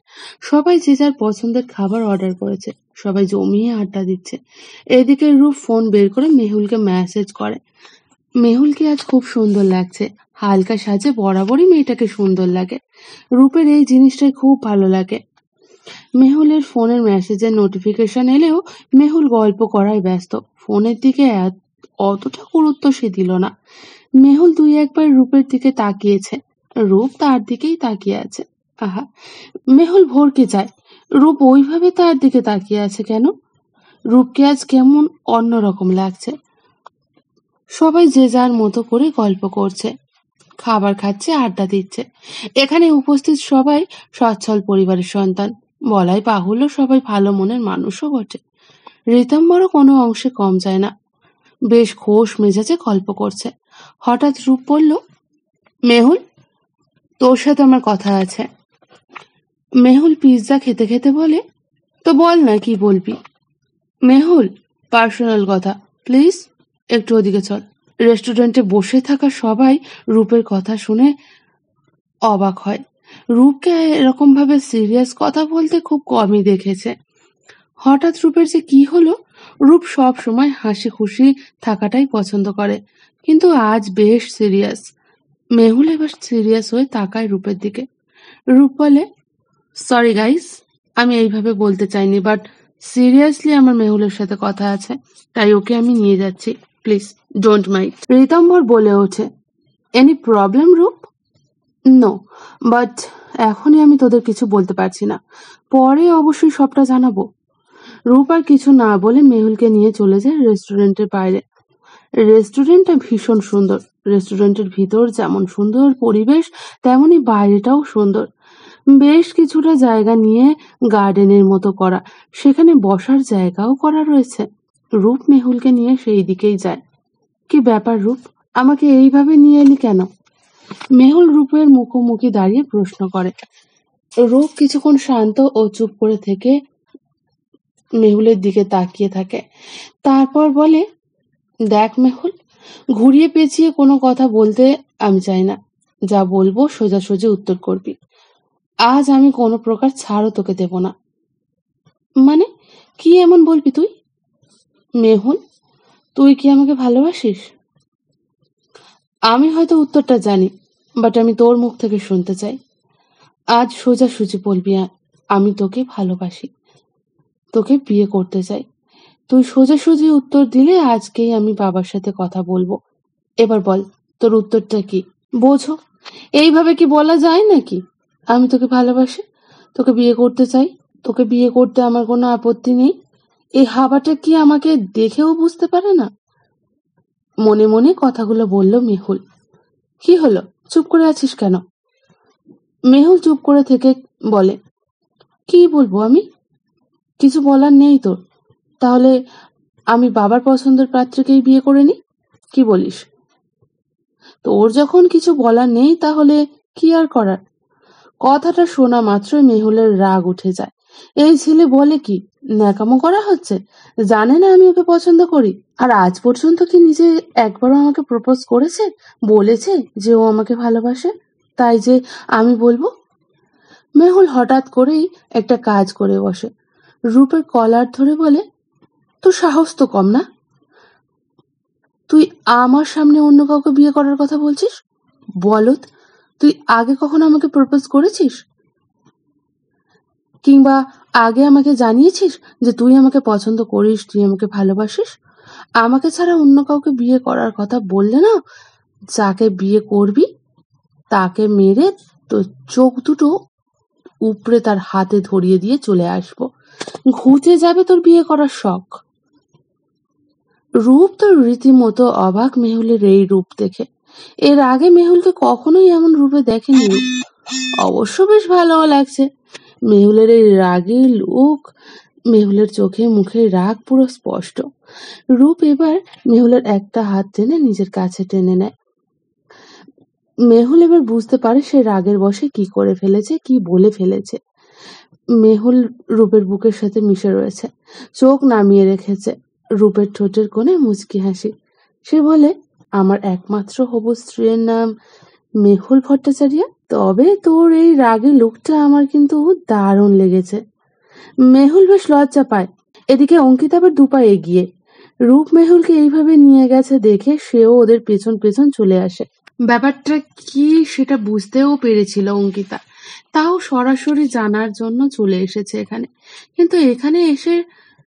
সবাই যে যার পছন্দের খাবার অর্ডার করেছে। সবাই জমিয়ে আড্ডা দিচ্ছে। এদিকে রূপ ফোন বের করে মেহুলকে মেসেজ করে, মেহুলকে আজ খুব সুন্দর লাগছে। হালকা সাজে বরাবরই মেয়েটাকে সুন্দর লাগে। রূপের এই জিনিসটাই খুব ভালো লাগে। মেহুলের ফোনের মেসেজের নোটিফিকেশন এলেও মেহুল গল্প করায় ব্যস্ত। ফোনের দিকে অতটা গুরুত্ব সে দিল না। মেহুল দুই একবার রূপের দিকে তাকিয়েছে। রূপ তার দিকেই তাকিয়ে আছে। আহা, মেহুল ভরকে যায়। রূপ ওইভাবে তার দিকে তাকিয়ে আছে কেন? রূপকে আজ কেমন অন্যরকম লাগছে। সবাই যে যার মতো করে গল্প করছে, খাবার খাচ্ছে, আড্ডা দিচ্ছে। এখানে উপস্থিত সবাই সচ্ছল পরিবারের সন্তান। বলাই বাহুল্য সবাই ভালো মনের মানুষও বটে। রীতাম্বরও কোনো অংশে কম যায় না। বেশ খোশ মেজাজে গল্প করছে। হঠাৎ রূপ বলল, মেহুল, তোর সাথে আমার কথা আছে। মেহুল পিৎজা খেতে খেতে বলে, তো বল না কি বলবি। মেহুল, পার্সোনাল কথা, প্লিজ একটু ওদিকে চল। রেস্টুরেন্টে বসে থাকা সবাই রূপের কথা শুনে অবাক হয়। রূপকে এরকম ভাবে সিরিয়াস কথা বলতে খুব কমই দেখেছে। হঠাৎ রূপের যে কি হলো? রূপ সব সময় হাসি খুশি থাকাটাই পছন্দ করে, কিন্তু আজ বেশ সিরিয়াস। মেহুল এবার সিরিয়াস হয়ে তাকায় রূপের দিকে। রূপ বলে, সরি গাইস, আমি এইভাবে বলতে চাইনি, বাট সিরিয়াসলি আমার মেহুলের সাথে কথা আছে, তাই ওকে আমি নিয়ে যাচ্ছি, প্লিজ ডোন্ট মাইন্ড। রীতাম্বর বলে ওঠে, এনি প্রবলেম রূপ? নো, বাট এখনই আমি তোদের কিছু বলতে পারছি না, পরে অবশ্যই সবটা জানাবো। রূপ আর কিছু না বলে মেহুলকে নিয়ে চলে যায় রেস্টুরেন্টের বাইরে। রেস্টুরেন্টটা ভীষণ সুন্দর। রেস্টুরেন্টের ভিতর যেমন সুন্দর পরিবেশ, তেমনি বাইরেটাও সুন্দর। বেশ কিছুটা জায়গা নিয়ে গার্ডেনের মতো করা, সেখানে বসার জায়গাও করা রয়েছে। রূপ মেহুলকে নিয়ে সেই দিকেই যায়। কি ব্যাপার রূপ, আমাকে এইভাবে নিয়ে এলি কেন? মেহুল রূপের মুখোমুখি দাঁড়িয়ে প্রশ্ন করে। রূপ কিছুক্ষণ শান্ত ও চুপ করে থেকে মেহুলের দিকে তাকিয়ে থাকে। তারপর বলে, দেখ মেহুল, ঘুরিয়ে পেঁচিয়ে কোনো কথা বলতে আমি চাই না। যা বলবো সোজাসুজি উত্তর করবি। আজ আমি কোনো প্রকার ছাড়ও তোকে দেব না। মানে কি এমন বলবি তুই? মেহুল, তুই কি আমাকে ভালোবাসিস? আমি হয়তো উত্তরটা জানি, বাট আমি তোর মুখ থেকে শুনতে চাই। আজ সোজাসুজি বলবি, আমি তোকে ভালোবাসি, তোকে বিয়ে করতে চাই। তুই সোজাসুজি উত্তর দিলে আজকেই আমি বাবার সাথে কথা বলবো। এবার বল, তোর উত্তরটা কি? বোঝো, এইভাবে কি বলা যায় নাকি? আমি তোকে ভালোবাসি, তোকে বিয়ে করতে চাই, তোকে বিয়ে করতে আমার কোনো আপত্তি নেই। এই হাবাটা কি আমাকে দেখেও বুঝতে পারে না? মনে মনে কথাগুলো বলল মেহুল। কি হলো, চুপ করে আছিস কেন? মেহুল চুপ করে থেকে বলে, কি বলবো আমি? কিছু বলার নেই তোর? তাহলে আমি বাবার পছন্দের পাত্রকেই বিয়ে করে নি, কি বলিস? তোর যখন কিছু বলার নেই তাহলে কি আর করার? কথাটা শোনা মাত্রই মেহুলের রাগ উঠে যায়। এই ছেলে বলে কি, ন্যাকামো করা হচ্ছে? জানে না আমি ওকে পছন্দ করি? আর আজ পর্যন্ত কি নিজে একবারও আমাকে প্রপোজ করেছে, বলেছে যে ও আমাকে ভালোবাসে, তাই যে আমি বলবো? মেহুল হঠাৎ করেই একটা কাজ করে বসে। রূপের কলার ধরে বলে, তোর সাহস তো কম না? তুই আমার সামনে অন্য কাউকে বিয়ে করার কথা বলছিস? বলত, তুই আগে কখনো আমাকে প্রপোজ করেছিস? কিংবা আগে আমাকে জানিয়েছিস যে তুই আমাকে পছন্দ করিস, তুই আমাকে ভালোবাসিস? আমাকে ছাড়া অন্য কাউকে বিয়ে করার কথা বললে না, যাকে বিয়ে করবি তাকে মেরে তোর চোখ দুটো উপড়ে তার হাতে ধরিয়ে দিয়ে চলে আসবো। ঘুচে যাবে তোর বিয়ে করার শখ। রূপ তো রীতিমতো অবাক মেহুলের এই রূপ দেখে। এর আগে মেহুলকে কখনোই এমন রূপে দেখেনি রূপ। অবশ্য বেশ ভালোও লাগছে। মেহুলের এই রাগী লুক, মেহুলের চোখে মুখে রাগ পুরো স্পষ্ট। রূপ এবার মেহুলের একটা হাত টেনে নিজের কাছে টেনে নেয়। মেহুল এবার বুঝতে পারে সে রাগের বশে কি করে ফেলেছে, কি বলে ফেলেছে। মেহুল রূপের বুকের সাথে মিশে রয়েছে, চোখ নামিয়ে রেখেছে। রূপের ঠোঁটের কোণে মুচকি হাসি। সে বলে, আমার একমাত্র হবু স্ত্রীর নাম মেহুল ভট্টাচার্য। তবে তোর এই রাগী লুকটা আমার কিন্তু দারুণ লেগেছে। মেহুল বেশ লজ্জা পায়। এদিকে অঙ্কিতা আবার দুপা এগিয়ে। রূপ মেহুলকে এইভাবে নিয়ে গেছে দেখে সেও ওদের পেছন পেছন চলে আসে। ব্যাপারটা কি সেটা বুঝতেও পেরেছিল অঙ্কিতা, তাও সরাসরি জানার জন্য চলে এসেছে এখানে। কিন্তু এখানে এসে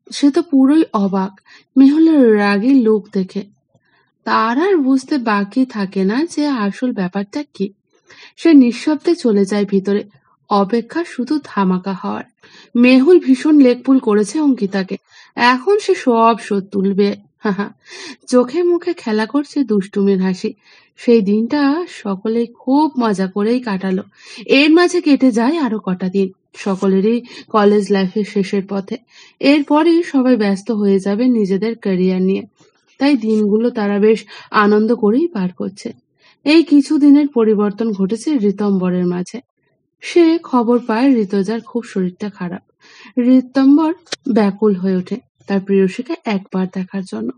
সে তো পুরোই অবাক মেহুলের রাগী লোক দেখে। তার আর বুঝতে বাকি থাকে না যে আসল ব্যাপারটা কি। সে নিঃশব্দে চলে যায় ভিতরে, অপেক্ষা শুধু ধামাকা হওয়ার। মেহুল ভীষণ লেকপুল করেছে অঙ্কিতাকে, এখন সে সব শোধ তুলবে। হাহা, চোখে মুখে খেলা করছে দুষ্টুমির হাসি। সেই দিনটা সকলেই খুব মজা করেই কাটালো। এর মাঝে কেটে যায় আরো কটা দিন, সকলেরই কলেজ লাইফের শেষের পথে। এরপরই সবাই ব্যস্ত হয়ে যাবে নিজেদের ক্যারিয়ার নিয়ে, তাই দিনগুলো তারা বেশ আনন্দ করেই পার করছে। এই কিছু দিনের পরিবর্তন ঘটেছে ঋতম্বরের মাঝে। সে খবর পায় ঋতজার খুব শরীরটা খারাপ। ঋতম্বর ব্যাকুল হয়ে ওঠে তার প্রেয়সীকে একবার দেখার জন্য।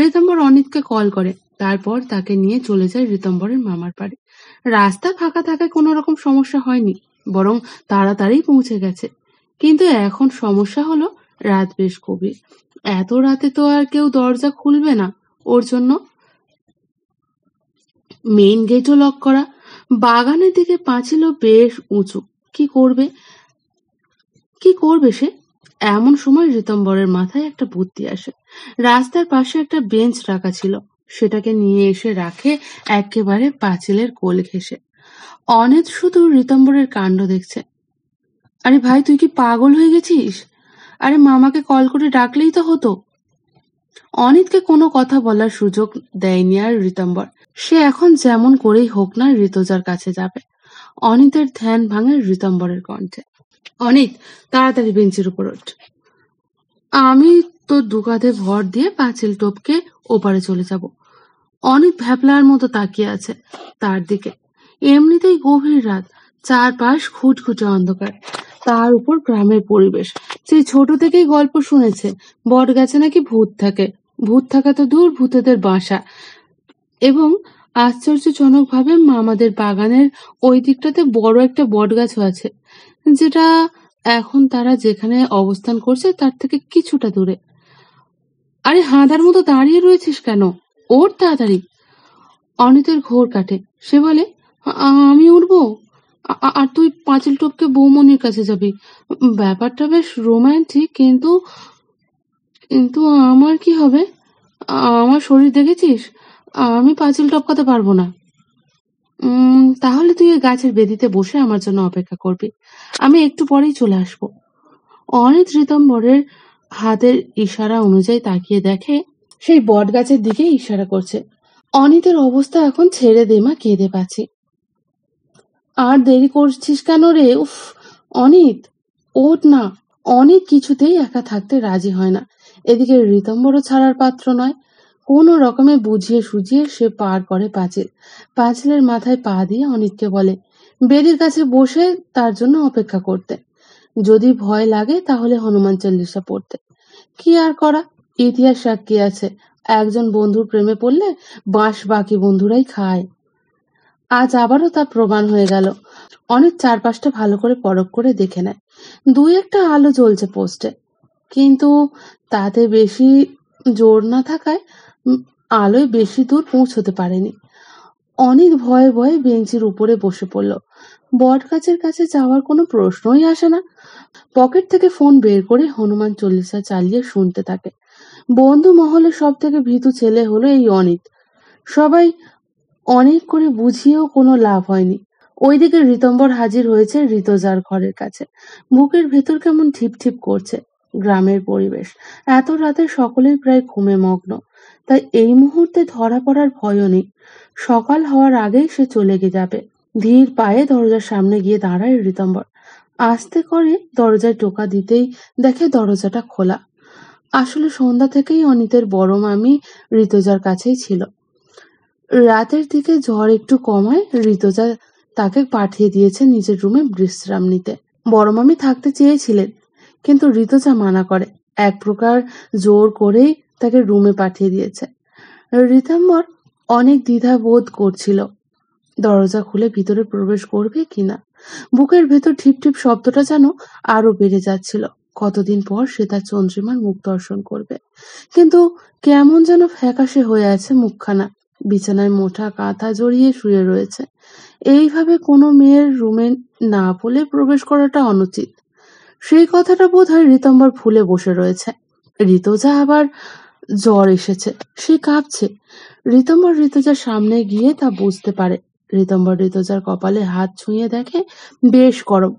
ঋতম্বর অনিতকে কল করে, তারপর তাকে নিয়ে চলে যায় ঋতম্বরের মামার বাড়ি। রাস্তা ফাঁকা থাকায় কোনো রকম সমস্যা হয়নি, বরং তাড়াতাড়ি পৌঁছে গেছে। কিন্তু এখন সমস্যা হলো রাত বেশ গভীর। এত রাতে তো আর কেউ দরজা খুলবে না ওর জন্য। মেইন গেটও লক করা, বাগানের দিকে পাঁচিলও বেশ উঁচু। কি করবে সে? এমন সময় ঋতম্বরের মাথায় একটা বুদ্ধি আসে। রাস্তার পাশে একটা বেঞ্চ রাখা ছিল, সেটাকে নিয়ে এসে রাখে একেবারে পাঁচিলের কোল ঘেঁষে। অনিত শুধু ঋতম্বরের কাণ্ড দেখছে। আরে ভাই, তুই কি পাগল হয়ে গেছিস? আরে মামাকে কল করে ডাকলেই তো হতো। অনিতকে কোনো কথা বলার সুযোগ দেয়নি আর ঋতম্বর। সে এখন যেমন করেই হোক না ঋতজার কাছে যাবে। অনিতের ধ্যান ভাঙে ঋতম্বরের কণ্ঠে। অনিত, তাড়াতাড়ি বেঞ্চের উপর ওঠ। আমি তোর দু কাঁধে ভর দিয়ে পাঁচিল টপকে ওপারে চলে যাব। অনিত ভ্যাবলার মতো তাকিয়ে আছে তার দিকে। এমনিতেই গভীর রাত, চারপাশ খুঁটখুটে অন্ধকার, তার উপর গ্রামের পরিবেশ। সেই ছোট থেকেই গল্প শুনেছে বট গাছে নাকি ভূত থাকে। ভূত থাকা তো দূর, ভূতেদের বাসা। এবং আশ্চর্যজনকভাবে মামাদের বাগানের ওই দিকটাতে বড় একটা বট গাছও আছে, যেটা এখন তারা যেখানে অবস্থান করছে তার থেকে কিছুটা দূরে। আরে হাঁদার মতো দাঁড়িয়ে রয়েছিস কেন? ওর তাড়াতাড়ি। অনিতের ঘোর কাটে। সে বলে, আমি উঠবো, আর তুই পাঁচিল টপকে বৌমনির কাছে যাবি। ব্যাপারটা বেশ রোমান্টিক, কিন্তু কিন্তু আমার কি হবে? আমার শরীর দেখেছিস? আমি পাঁচিল টপকাতে পারবো না। তাহলে তুই ওই গাছের বেদিতে বসে আমার জন্য অপেক্ষা করবি, আমি একটু পরেই চলে আসবো। অনিত ঋতম্বরের হাতের ইশারা অনুযায়ী তাকিয়ে দেখে সেই বট গাছের দিকে ইশারা করছে। অনিতের অবস্থা এখন ছেড়ে দে মা, কেঁদে পাচ্ছি। আর দেরি করছিস কেন রে? উফ অনিত, ওঠ না। অনিত কিছুতেই একা থাকতে রাজি হয় না। এদিকে ঋতম্বরও ছাড়ার পাত্র নয়। কোনো রকমে বুঝিয়ে সুঝিয়ে সে পার করে পাঁচিল। পাঁচিলের মাথায় পা দিয়ে অনিতকে বলে বেদির কাছে বসে তার জন্য অপেক্ষা করতে। যদি ভয় লাগে তাহলে হনুমান চল্লিশা পড়তে। কি আর করা, ইতিহাস সাক্ষী আছে, একজন বন্ধুর প্রেমে পড়লে বাঁশ বাকি বন্ধুরাই খায়। আজ আবারও তা প্রমাণ হয়ে গেল। অনেক চারপাশটা ভালো করে পরখ করে দেখে নেয়। দুই একটা আলো জ্বলছে পোস্টে, কিন্তু তাতে বেশি জোর না থাকায় আলোয় বেশি দূর পৌঁছতে পারেনি। অনেক ভয়ে ভয়ে বেঞ্চের উপরে বসে পড়ল। বট গাছের কাছে যাওয়ার কোনো প্রশ্নই আসে না। পকেট থেকে ফোন বের করে হনুমান চল্লিশা চালিয়ে শুনতে থাকে। বন্ধু মহলে সব থেকে ভীতু ছেলে হলো এই অনিত। সবাই অনেক করে বুঝিয়েও কোনো লাভ হয়নি। ওইদিকে ঋতম্বর হাজির হয়েছে ঋতজার ঘরের কাছে। বুকের ভেতর কেমন ঠিপ ঠিপ করছে। গ্রামের পরিবেশ, এত রাতে সকলেই প্রায় ঘুমে মগ্ন, তাই এই মুহূর্তে ধরা পড়ার ভয়ও নেই। সকাল হওয়ার আগেই সে চলে যাবে। ধীর পায়ে দরজার সামনে গিয়ে দাঁড়ায় ঋতম্বর। আস্তে করে দরজায় টোকা দিতেই দেখে দরজাটা খোলা। আসলে সন্ধ্যা থেকেই অনিতের বড় মামি ঋতজার কাছেই ছিল। রাতের দিকে জ্বর একটু কমায় ঋতজা তাকে পাঠিয়ে দিয়েছে নিজের রুমে বিশ্রাম নিতে। বড় মামি থাকতে চেয়েছিলেন, কিন্তু ঋতজা মানা করে। এক প্রকার জোর করেই তাকে রুমে পাঠিয়ে দিয়েছে। রীতাম্বর অনেক দ্বিধা বোধ করছিল দরজা খুলে ভিতরে প্রবেশ করবে কিনা। বুকের ভেতর ঠিপ ঠিপ শব্দটা যেন আরো বেড়ে যাচ্ছিল। কতদিন পর সে তার চন্দ্রিমার মুখ দর্শন করবে, কিন্তু কেমন যেন ফ্যাকাশে হয়ে আছে মুখখানা। বিছানায় মোটা কাঁথা জড়িয়ে শুয়ে রয়েছে। এইভাবে কোনো মেয়ের রুমে না বলে প্রবেশ করাটা অনুচিত। সেই কথাটা বোধহয় রীতম্বর ভুলে বসে রয়েছে। ঋতুজা আবার জ্বর এসেছে, সে কাঁপছে। রীতম্বর ঋতুজার সামনে গিয়ে তা বুঝতে পারে। রীতম্বর ঋতুজার কপালে হাত ছুঁয়ে দেখে বেশ গরম।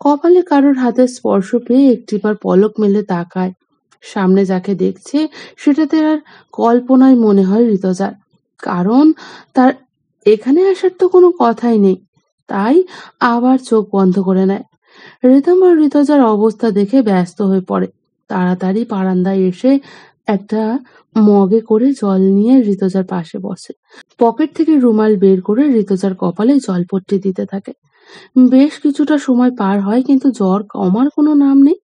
কপালে কারোর হাতের স্পর্শ পেয়ে একটিবার পলক মেলে তাকায়। সামনে যাকে দেখছে সেটাতে আর কল্পনায় মনে হয় ঋতুজার, কারণ তার এখানে আসার তো কোনো কথাই নেই। তাই আবার চোখ বন্ধ করে নেয়। রীতম্বর ঋতুজার অবস্থা দেখে ব্যস্ত হয়ে পড়ে। তাড়াতাড়ি বারান্দায় এসে একটা মগে করে জল নিয়ে ঋতুজার পাশে বসে। পকেট থেকে রুমাল বের করে ঋতুজার কপালে জলপট্টি দিতে থাকে। বেশ কিছুটা সময় পার হয়, কিন্তু জ্বর কমার কোনো নাম নেই।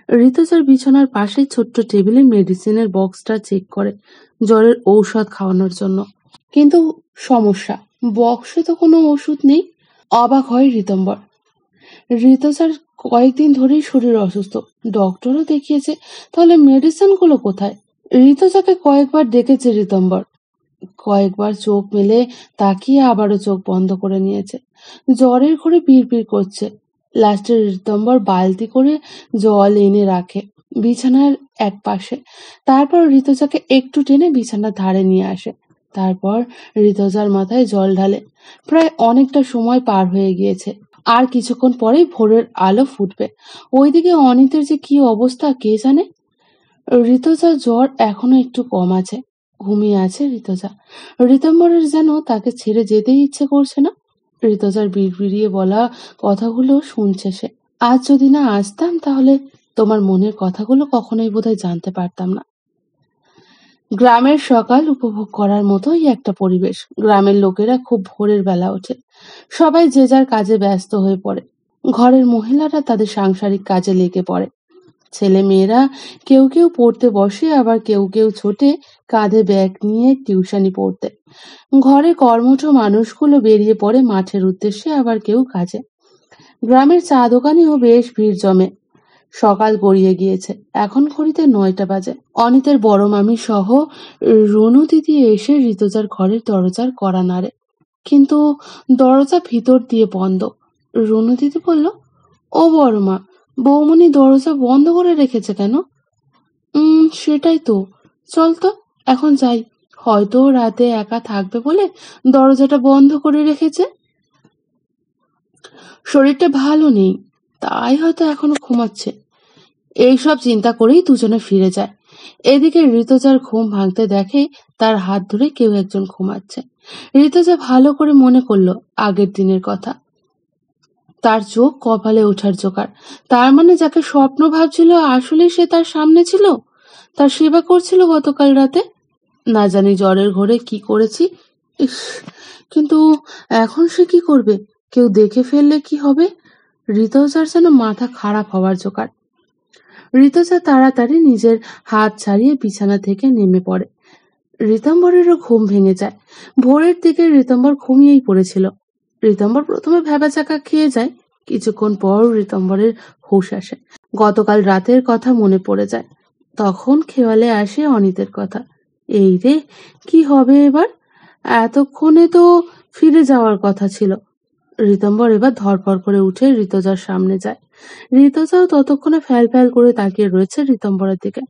ঋতুজার বিছানার পাশে ছোট্ট টেবিলে মেডিসিনের বক্সটা চেক করে জ্বরের ঔষধ খাওয়ানোর জন্য, কিন্তু সমস্যা, বক্সে তো কোনো ওষুধ নেই। অবাক হয় রীতম্বর। ঋতুজার কয়েকদিন ধরেই শরীর অসুস্থ, ডক্টরও দেখিয়েছে, তাহলে মেডিসিন গুলো কোথায়? ঋতুজাকে কয়েকবার ডেকেছে রীতম্বর, কয়েকবার চোখ মেলে তাকিয়ে আবারও চোখ বন্ধ করে নিয়েছে। জ্বরের ঘরে বিড়বিড় করছে। লাস্টে রীতম্বর বালতি করে জল এনে রাখে বিছানার এক পাশে। তারপর ঋতুজাকে একটু টেনে বিছানার ধারে নিয়ে আসে। তারপর ঋতুজার মাথায় জল ঢালে। প্রায় অনেকটা সময় পার হয়ে গিয়েছে। আর কিছুক্ষণ পরেই ভোরের আলো ফুটবে। ওইদিকে অনিতের যে কি অবস্থা কে জানে। ঋতুজার জ্বর এখনো একটু কম আছে, ঘুমিয়ে আছে ঋতুজা। রীতম্বরের যেন তাকে ছেড়ে যেতেই ইচ্ছে করছে না। ঋতুজার বিড়বিড়িয়ে বলা কথাগুলো শুনছে সে। আজ যদি না আসতাম তাহলে তোমার মনের কথাগুলো কখনোই বোধহয় জানতে পারতাম না। গ্রামের সকাল উপভোগ করার মতোই একটা পরিবেশ। গ্রামের লোকেরা খুব ভোরের বেলা ওঠে। সবাই যে যার কাজে ব্যস্ত হয়ে পড়ে। ঘরের মহিলারা তাদের সাংসারিক কাজে লেগে পড়ে। ছেলে মেয়েরা কেউ কেউ পড়তে বসে, আবার কেউ কেউ ছোটে কাঁধে ব্যাগ নিয়ে টিউশনি পড়তে। ঘরে কর্মঠ মানুষগুলো বেরিয়ে পড়ে মাঠের উদ্দেশ্যে, আবার কেউ কাজে। গ্রামের চা দোকানেও বেশ ভিড় জমে। সকাল গড়িয়ে গিয়েছে, এখন ঘড়িতে 9টা বাজে। অনিতের বড় মামি সহ রুনু দিদি এসে ঋতুজার ঘরের দরজার কড়া নাড়ে, কিন্তু দরজা ভিতর দিয়ে বন্ধ। রুনু দিদি বলল, ও বড় মা, বৌমনি দরজা বন্ধ করে রেখেছে কেন? সেটাই তো, চল তো এখন যাই, হয়তো রাতে একা থাকবে বলে দরজাটা বন্ধ করে রেখেছে। শরীরটা ভালো নেই, তাই হয়তো এখনো ঘুমাচ্ছে। এইসব চিন্তা করেই দুজনে ফিরে যায়। এদিকে ঋতুজার ঘুম ভাঙতে দেখে তার হাত ধরে কেউ একজন ঘুমাচ্ছে। ঋতুজা ভালো করে মনে করলো আগের দিনের কথা। তার চোখ কপালে ওঠার জোগাড়। তার মানে যাকে স্বপ্ন ভাবছিল আসলে সে তার সামনে ছিল, তার সেবা করছিল গতকাল রাতে। না জানি জ্বরের ঘোরে কি করেছি। ইস, কিন্তু এখন সে কি করবে? কেউ দেখে ফেললে কি হবে? ঋতুজার যেন মাথা খারাপ হওয়ার জোগাড়। ঋতুজা তাড়াতাড়ি নিজের হাত ছাড়িয়ে বিছানা থেকে নেমে পড়ে। রীতম্বরেরও ঘুম ভেঙে যায়। ভোরের দিকে রীতম্বর ঘুমিয়েই পড়েছিল। রীতম্বর প্রথমে ভ্যাবাচাকা খেয়ে যায়, কিছুক্ষণ পর রীতম্বরের হুঁশ আসে। গতকাল রাতের কথা মনে পড়ে যায়। তখন খেয়ালে আসে অনিতের কথা। এই রে, কি হবে এবার? এতক্ষণে তো ফিরে যাওয়ার কথা ছিল। রীতম্বর এবার ধরপড় করে উঠে ঋতুজার সামনে যায়। ঋতুজাও ততক্ষণে ফ্যাল ফ্যাল করে তাকিয়ে রয়েছে রীতম্বরের দিকে।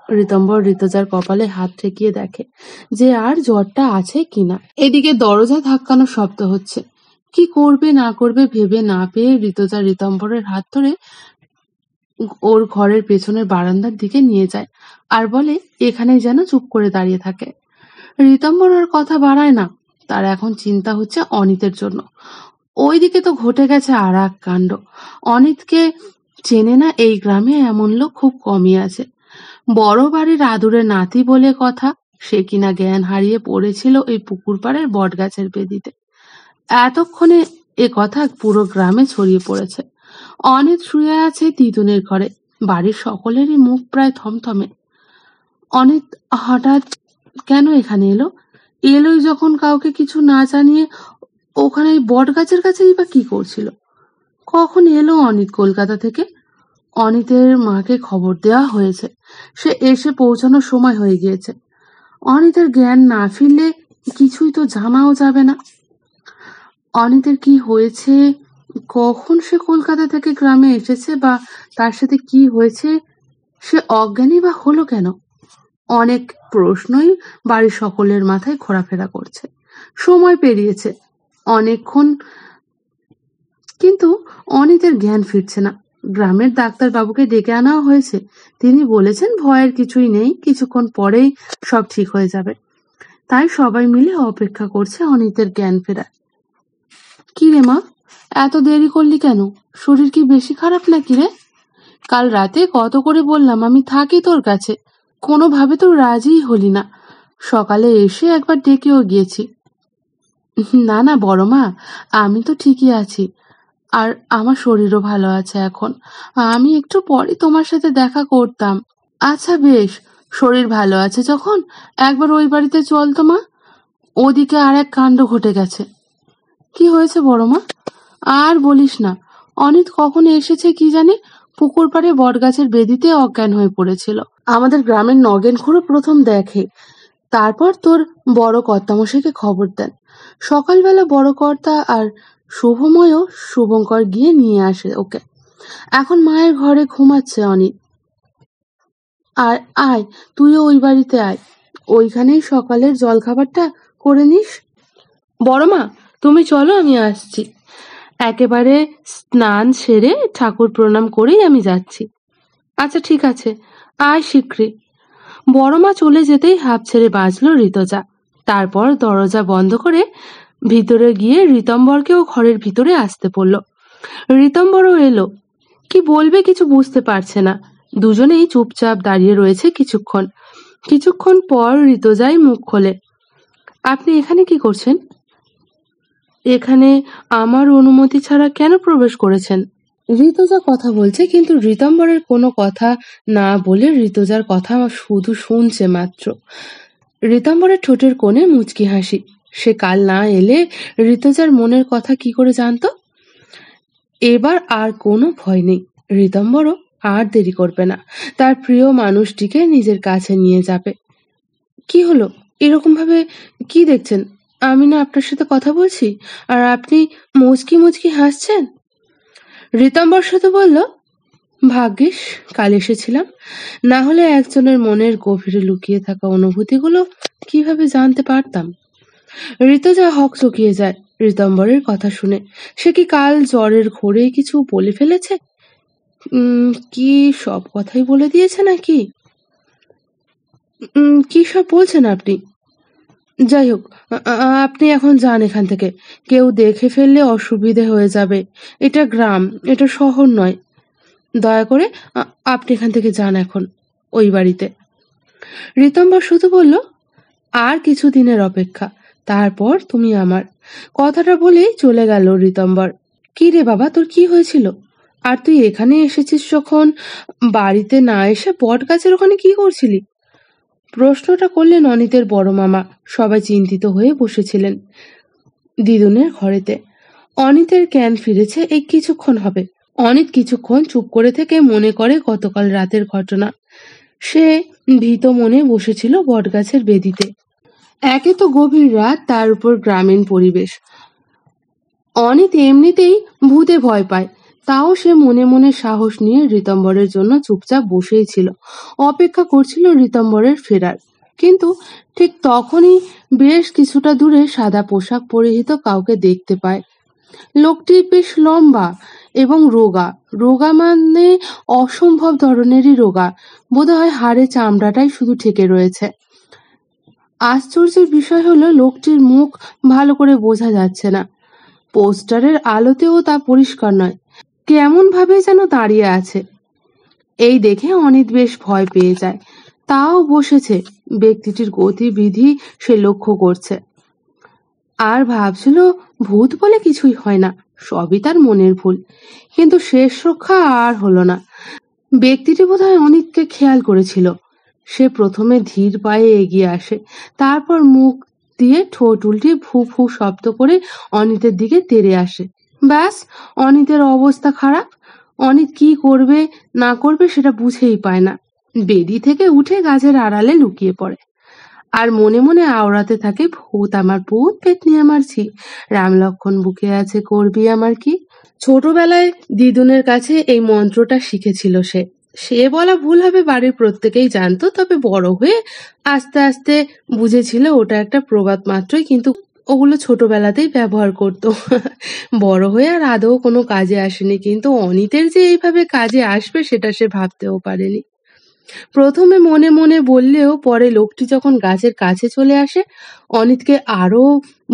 রীতম্বর ঋতুজার কপালে হাত ঠেকিয়ে দেখে যে আর জ্বরটা আছে কিনা। এদিকে দরজা ধাক্কানোর শব্দ হচ্ছে। কি করবে না করবে ভেবে না পেয়ে ঋতুজা রীতম্বরের হাত ধরে ওর ঘরের পেছনের বারান্দার দিকে নিয়ে যায় আর বলে, এখানেই যেন চুপ করে দাঁড়িয়ে থাকে। রীতম্বর আর কথা বাড়ায় না। তার এখন চিন্তা হচ্ছে অনিতের জন্য। ওইদিকে তো ঘটে গেছে আর এক কাণ্ড। অনিতকে চেনে না এই গ্রামে এমন লোক খুব কমই আছে। বড় বাড়ির আদুরে নাতি বলে কথা, সে কিনা জ্ঞান হারিয়ে পড়েছিল ওই পুকুর পাড়ের বট গাছের বেদিতে। এতক্ষণে এ কথা পুরো গ্রামে ছড়িয়ে পড়েছে। অনিত শুয়ে আছে তিতুনের ঘরে। বাড়ির সকলেরই মুখ প্রায় থমথমে। অনিত হঠাৎ কেন এখানে এলো? এলোই যখন কাউকে কিছু না জানিয়ে, ওখানে বট গাছের কাছেই বা কি করছিল? কখন এলো অনিত কলকাতা থেকে? অনিতের মাকে খবর দেওয়া হয়েছে, সে এসে পৌঁছানোর সময় হয়ে গিয়েছে। অনিতের জ্ঞান না ফিরলে কিছুই তো জানাও যাবে না। অনিতের কি হয়েছে, কখন সে কলকাতা থেকে গ্রামে এসেছে, বা তার সাথে কি হয়েছে, সে অজ্ঞানী বা হলো কেন? অনেক প্রশ্নই বাড়ির সকলের মাথায় ঘোরাফেরা করছে। সময় পেরিয়েছে অনেকক্ষণ, কিন্তু অনিতের জ্ঞান ফিরছে না। গ্রামের ডাক্তার বাবুকে ডেকে আনাও হয়েছে, তিনি বলেছেন ভয়ের কিছুই নেই, কিছুক্ষণ পরেই সব ঠিক হয়ে যাবে। তাই সবাই মিলে অপেক্ষা করছে অনিতের জ্ঞান ফেরার। কি রে মা, এত দেরি করলি কেন? শরীর কি বেশি খারাপ নাকি রে? কাল রাতে কত করে বললাম আমি থাকি তোর কাছে, কোনোভাবে তো রাজিই হলি না। সকালে এসে একবার ডেকেও গিয়েছি। না না বড় মা, আমি তো ঠিকই আছি, আর আমার শরীরও ভালো আছে এখন। আমি একটু পরে তোমার সাথে দেখা করতাম। আচ্ছা বেশ, শরীর ভালো আছে যখন একবার ওই বাড়িতে চল তো মা। ওদিকে আর এক কাণ্ড ঘটে গেছে। কি হয়েছে বড় মা? আর বলিস না, অনিত কখন এসেছে কি জানি, পুকুর পাড়ে বটগাছের বেদিতে অজ্ঞান হয়ে পড়েছিল। আমাদের গ্রামের নগেন খুড়ো প্রথম দেখে, তারপর তোর বড় কর্তামশাইকে খবর দেন। সকালবেলা বড় কর্তা আর শুভময়ও শুভঙ্কর গিয়ে নিয়ে আসে ওকে। এখন মায়ের ঘরে ঘুমাচ্ছে অনিত। আর আয়, তুইও ওই বাড়িতে আয়, ওইখানেই সকালের জলখাবারটা করে নিস। বড় মা, তুমি চলো, আমি আসছি। একেবারে স্নান সেরে ঠাকুর প্রণাম করেই আমি যাচ্ছি। আচ্ছা ঠিক আছে, আয় শীঘ্রই। বড় মা চলে যেতেই হাঁপ ছেড়ে বাঁচল ঋতজা। তারপর দরজা বন্ধ করে ভিতরে গিয়ে ঋতম্বরকেও ঘরের ভিতরে আসতে বলল। ঋতম্বরও এলো। কি বলবে কিছু বুঝতে পারছে না। দুজনেই চুপচাপ দাঁড়িয়ে রয়েছে কিছুক্ষণ। কিছুক্ষণ পর ঋতজাই মুখ খোলে। আপনি এখানে কি করছেন? এখানে আমার অনুমতি ছাড়া কেন প্রবেশ করেছেন? ঋতজা কথা বলছে, কিন্তু ঋতম্বরের কোনো কথা না বলে ঋতজার কথা শুধু শুনছে মাত্র। ঋতম্বরের ঠোঁটের কোণে মুচকি হাসি। সে কাল না এলে ঋতজার মনের কথা কি করে জানতো? এবার আর কোনো ভয় নেই। ঋতম্বরও আর দেরি করবে না, তার প্রিয় মানুষটিকে নিজের কাছে নিয়ে যাবে। কি হলো, এরকম ভাবে কি দেখছেন? আমি না আপনার সাথে কথা বলছি, আর আপনি মুচকি মুচকি হাসছেন। ঋতম্বর শুধু বলল, ভাগ্যিস কাল এসেছিলাম, না হলে একজনের মনের গভীরে লুকিয়ে থাকা অনুভূতিগুলো কিভাবে জানতে পারতাম। ঋতজা হকচকিয়ে যায় ঋতম্বরের কথা শুনে। সে কি কাল জ্বরের ঘোরে কিছু বলে ফেলেছে? কি সব কথাই বলে দিয়েছে নাকি? কি সব বলছেন আপনি? যাই হোক, আপনি এখন যান এখান থেকে। কেউ দেখে ফেললে অসুবিধে হয়ে যাবে। এটা গ্রাম, এটা শহর নয়। দয়া করে আপনি এখান থেকে যান এখন ওই বাড়িতে। ঋতম্বর শুধু বলল, আর কিছু দিনের অপেক্ষা, তারপর তুমি আমার। কথাটা বলেই চলে গেল ঋতম্বর। কি রে বাবা, তোর কি হয়েছিল? আর তুই এখানে এসেছিস যখন, বাড়িতে না এসে বট গাছের ওখানে কি করছিলি? প্রশ্নটা করলেন অনিতের বড় মামা। সবাই চিন্তিত হয়ে বসেছিলেন দিদুনের ঘরেতে। অনিতের জ্ঞান ফিরেছে এই কিছুক্ষণ হবে। অনিত কিছুক্ষণ চুপ করে থেকে মনে করে গতকাল রাতের ঘটনা। সে ভীত মনে বসেছিল বটগাছের বেদিতে। একে তো গভীর রাত, তার উপর গ্রামীণ পরিবেশ। অনিত এমনিতেই ভূতে ভয় পায়, তাও সে মনে মনে সাহস নিয়ে ঋতম্বরের জন্য চুপচাপ বসেই ছিল, অপেক্ষা করছিল ঋতম্বরের ফেরার। কিন্তু ঠিক তখনই বেশ কিছুটা দূরে সাদা পোশাক পরিহিত কাউকে দেখতে পায়। লোকটি বেশ লম্বা এবং রোগা। রোগা মানে অসম্ভব ধরনেরই রোগা, বোধহয় হাড়ে চামড়াটাই শুধু ঠেকে রয়েছে। আশ্চর্যের বিষয় হলো লোকটির মুখ ভালো করে বোঝা যাচ্ছে না। পোস্টারের আলোতেও তা পরিষ্কার নয়। কেমন ভাবে যেন দাঁড়িয়ে আছে। এই দেখে অনিত বেশ ভয় পেয়ে যায়। তাও বসেছে, ব্যক্তিটির গতিবিধি সে লক্ষ্য করছে। আর ভাবছিল ভূত বলে কিছুই হয় না, সবই তার মনের ভুল। কিন্তু শেষ রক্ষা আর হলো না। ব্যক্তিটি বোধহয় অনিতকে খেয়াল করেছিল। সে প্রথমে ধীর পায়ে এগিয়ে আসে, তারপর মুখ দিয়ে ঠোঁট উল্টিয়ে ফু ফু শব্দ করে অনিতের দিকে তেড়ে আসে। ব্যাস, অনিতের অবস্থা খারাপ। অনিত কি করবে না করবে সেটা বুঝেই পায় না। বেদি থেকে উঠে গাছের আড়ালে লুকিয়ে পড়ে আর মনে মনে আওড়াতে থাকে, ভূত আমার ভূত, পেতনি আমার ঝি, রাম লক্ষ্মণ বুকে আছে, করবি আমার কি। ছোটবেলায় দিদুনের কাছে এই মন্ত্রটা শিখেছিল সে। সে বলা ভুল হবে, বাড়ির প্রত্যেকেই জানতো, তবে বড় হয়ে আস্তে আস্তে বুঝেছিল ওটা একটা প্রবাদ মাত্রই, কিন্তু ওগুলো ছোটবেলাতেই ব্যবহার করতো। বড় হয়ে আর আদৌ কোনো কাজে আসেনি, কিন্তু অনিতের যে এইভাবে কাজে আসবে সেটা সে ভাবতেও পারেনি। প্রথমে মনে মনে বললেও পরে লোকটি যখন গাছের কাছে চলে আসে, অনিতকে আরো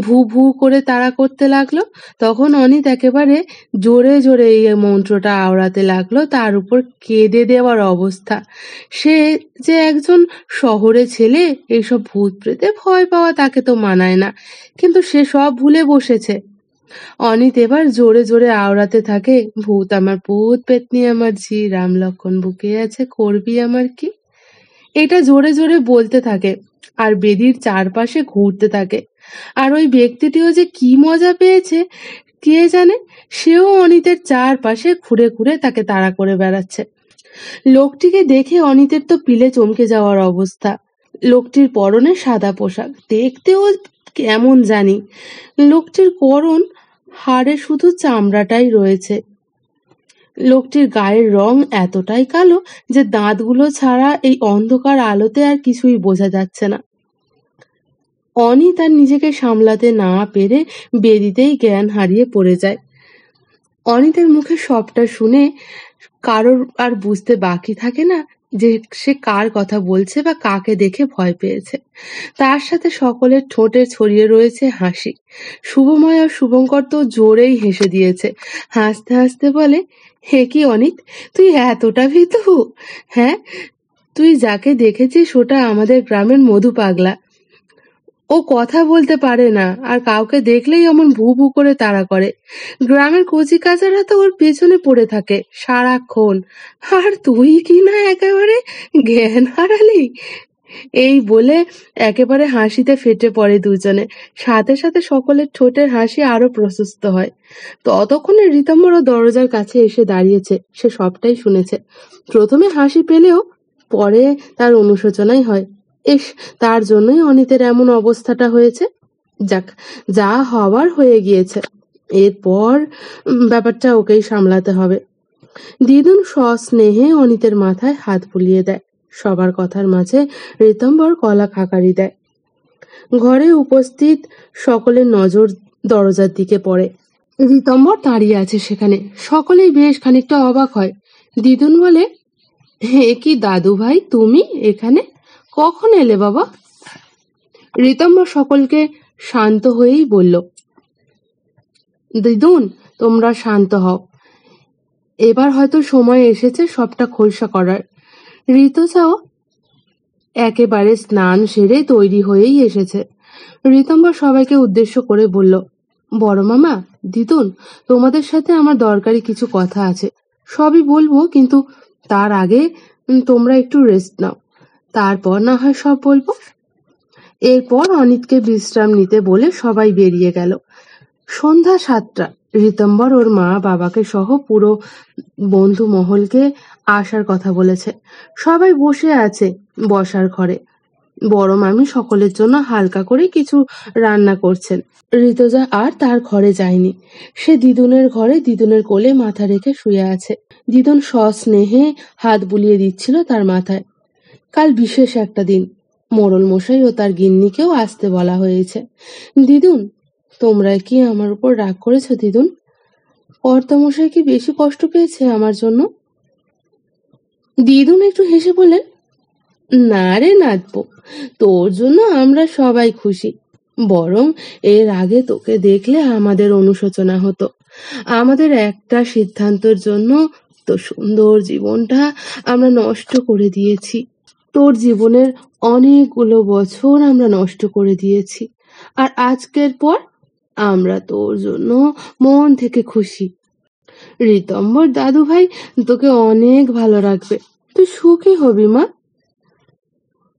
ভু ভু করে তাড়া করতে লাগলো, তখন অনিত একেবারে জোরে জোরে এই মন্ত্রটা আওড়াতে লাগলো। তার উপর কেঁদে দেওয়ার অবস্থা। সে যে একজন শহরে ছেলে, এইসব ভূত প্রেতে ভয় পাওয়া তাকে তো মানায় না, কিন্তু সে সব ভুলে বসেছে। অনিত এবার জোরে জোরে আওড়াতে থাকে, ভূত আমার ভূত, পেতনি আমার ঝি, রাম লক্ষ্মণ বুকে আছে, করবি আমার কি। এটা জোরে জোরে বলতে থাকে আর বেদির চারপাশে ঘুরতে থাকে। আর ওই ব্যক্তিটিও যে কি মজা পেয়েছে কে জানে, সেও অনিতের চারপাশে ঘুরে ঘুরে তাকে তাড়া করে বেড়াচ্ছে। লোকটিকে দেখে অনিতের তো পিলে চমকে যাওয়ার অবস্থা। লোকটির পরনে সাদা পোশাক, দেখতেও কেমন জানি। লোকটির করণ হাড়ে শুধু চামড়াটাই রয়েছে। লোকটির গায়ের রং এতটাই কালো যে দাঁতগুলো ছাড়া এই অন্ধকার আলোতে আর কিছুই বোঝা যাচ্ছে না। অনি তার নিজেকে সামলাতে না পেরে বেদিতেই জ্ঞান হারিয়ে পড়ে যায়। অনিতের মুখে সবটা শুনে কারোর আর বুঝতে বাকি থাকে না যে সে কার কথা বলছে বা কাকে দেখে ভয় পেয়েছে। তার সাথে সকলের ঠোঁটে ছড়িয়ে রয়েছে হাসি। শুভময় আর শুভঙ্কর তো জোরেই হেসে দিয়েছে। হাসতে হাসতে বলে, হে কি অনিত, তুই এতটা ভীতু? হ্যাঁ, তুই যাকে দেখেছিস ওটা আমাদের গ্রামের মধু পাগলা। ও কথা বলতে পারে না, আর কাউকে দেখলেই অমন ভু ভু করে তাড়া করে। গ্রামের কচিকাঁচারা তো ওর পেছনে পড়ে থাকে সারাক্ষণ। আর তুই কি না একেবারে জ্ঞান হারালি। এই বলে একেবারে হাসিতে ফেটে পড়ে দুজনে। সাথে সাথে সকলের ঠোঁটের হাসি আরো প্রশস্ত হয়। ততক্ষণে ঋতম্বরও দরজার কাছে এসে দাঁড়িয়েছে। সে সবটাই শুনেছে। প্রথমে হাসি পেলেও পরে তার অনুশোচনাই হয়। ইস, তার জন্যই অনিতের এমন অবস্থাটা হয়েছে। যাক, যা হওয়ার হয়ে গিয়েছে, এরপর ব্যাপারটা ওকেই সামলাতে হবে। দিদুন সস্নেহে অনিতের মাথায় হাত বুলিয়ে দেয়। সবার কথার মাঝে ঋতম্বর কলা খাকারি দেয়। ঘরে উপস্থিত সকলের নজর দরজার দিকে পড়ে। ঋতম্বর দাঁড়িয়ে আছে সেখানে। সকলেই বেশ খানিকটা অবাক হয়। দিদুন বলে, হে কি দাদু ভাই, তুমি এখানে কখন এলে বাবা? ঋতম্বর সকলকে শান্ত হয়েই বলল, দিদুন তোমরা শান্ত হও, এবার হয়তো সময় এসেছে সবটা খোলসা করার। ঋতুজাও একেবারে স্নান সেরে তৈরি হয়েই এসেছে। ঋতম্বর সবাইকে উদ্দেশ্য করে বলল, বড় মামা, দিদুন, তোমাদের সাথে আমার দরকারি কিছু কথা আছে। সবই বলবো, কিন্তু তার আগে তোমরা একটু রেস্ট নাও, তারপর না হয় সব বলবো। এরপর অনিতকে বিশ্রাম নিতে বলে সবাই বেরিয়ে গেল। সন্ধ্যা 7টা। ঋতম্বর ওর মা বাবাকে সহ পুরো বন্ধু মহলকে আসার কথা বলেছে। সবাই বসে আছে বসার ঘরে। বড় মামি সকলের জন্য হালকা করে কিছু রান্না করছেন। ঋতুজা আর তার ঘরে যায়নি। সে দিদুনের ঘরে দিদুনের কোলে মাথা রেখে শুয়ে আছে। দিদুন সস্নেহে হাত বুলিয়ে দিচ্ছিল তার মাথায়। কাল বিশেষ একটা দিন। মোড়ল মশাই ও তার গিন্নিকেও আসতে বলা হয়েছে। দিদুন, তোমরা কি আমার উপর রাগ করেছো দিদুন? কর্তামশাই কি বেশি কষ্ট পেয়েছে আমার জন্য? দিদুন একটু হেসে বললেন, না রে নাতবো, তোর জন্য আমরা সবাই খুশি। বরং এর আগে তোকে দেখলে আমাদের অনুশোচনা হতো। আমাদের একটা সিদ্ধান্তের জন্য তো সুন্দর জীবনটা আমরা নষ্ট করে দিয়েছি। তোর জীবনের অনেকগুলো বছর আমরা নষ্ট করে দিয়েছি, আর আজকের পর আমরা তোর জন্য মন থেকে খুশি। ঋতম্বর দাদু ভাই তোকে অনেক ভালো রাখবে, তুই সুখী হবি মা।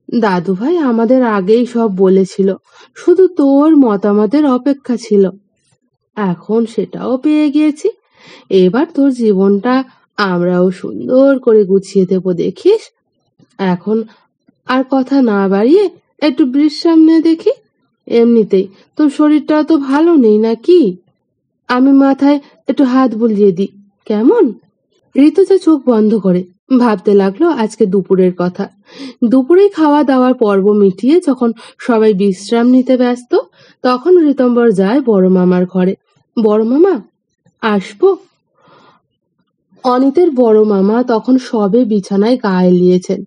দাদু ভাই আমাদের আগেই সব বলেছিল, শুধু তোর মতামতের অপেক্ষা ছিল। এখন সেটাও পেয়ে গিয়েছি। এবার তোর জীবনটা আমরাও সুন্দর করে গুছিয়ে দেবো, দেখিস। এখন আর কথা না বাড়িয়ে একটু বিশ্রাম নে দেখি। এমনিতেই তোর শরীরটা তো ভালো নেই নাকি? আমি মাথায় একটু হাত বুলিয়ে দিই, কেমন? ঋতুজা চোখ বন্ধ করে ভাবতে লাগলো আজকে দুপুরের কথা। দুপুরে খাওয়া দাওয়ার পর্ব মিটিয়ে যখন সবাই বিশ্রাম নিতে ব্যস্ত, তখন ঋতম্বর যায় বড় মামার ঘরে। বড় মামা, আসবো? অনিতের বড় মামা তখন সবে বিছানায় গা এলিয়েছেন।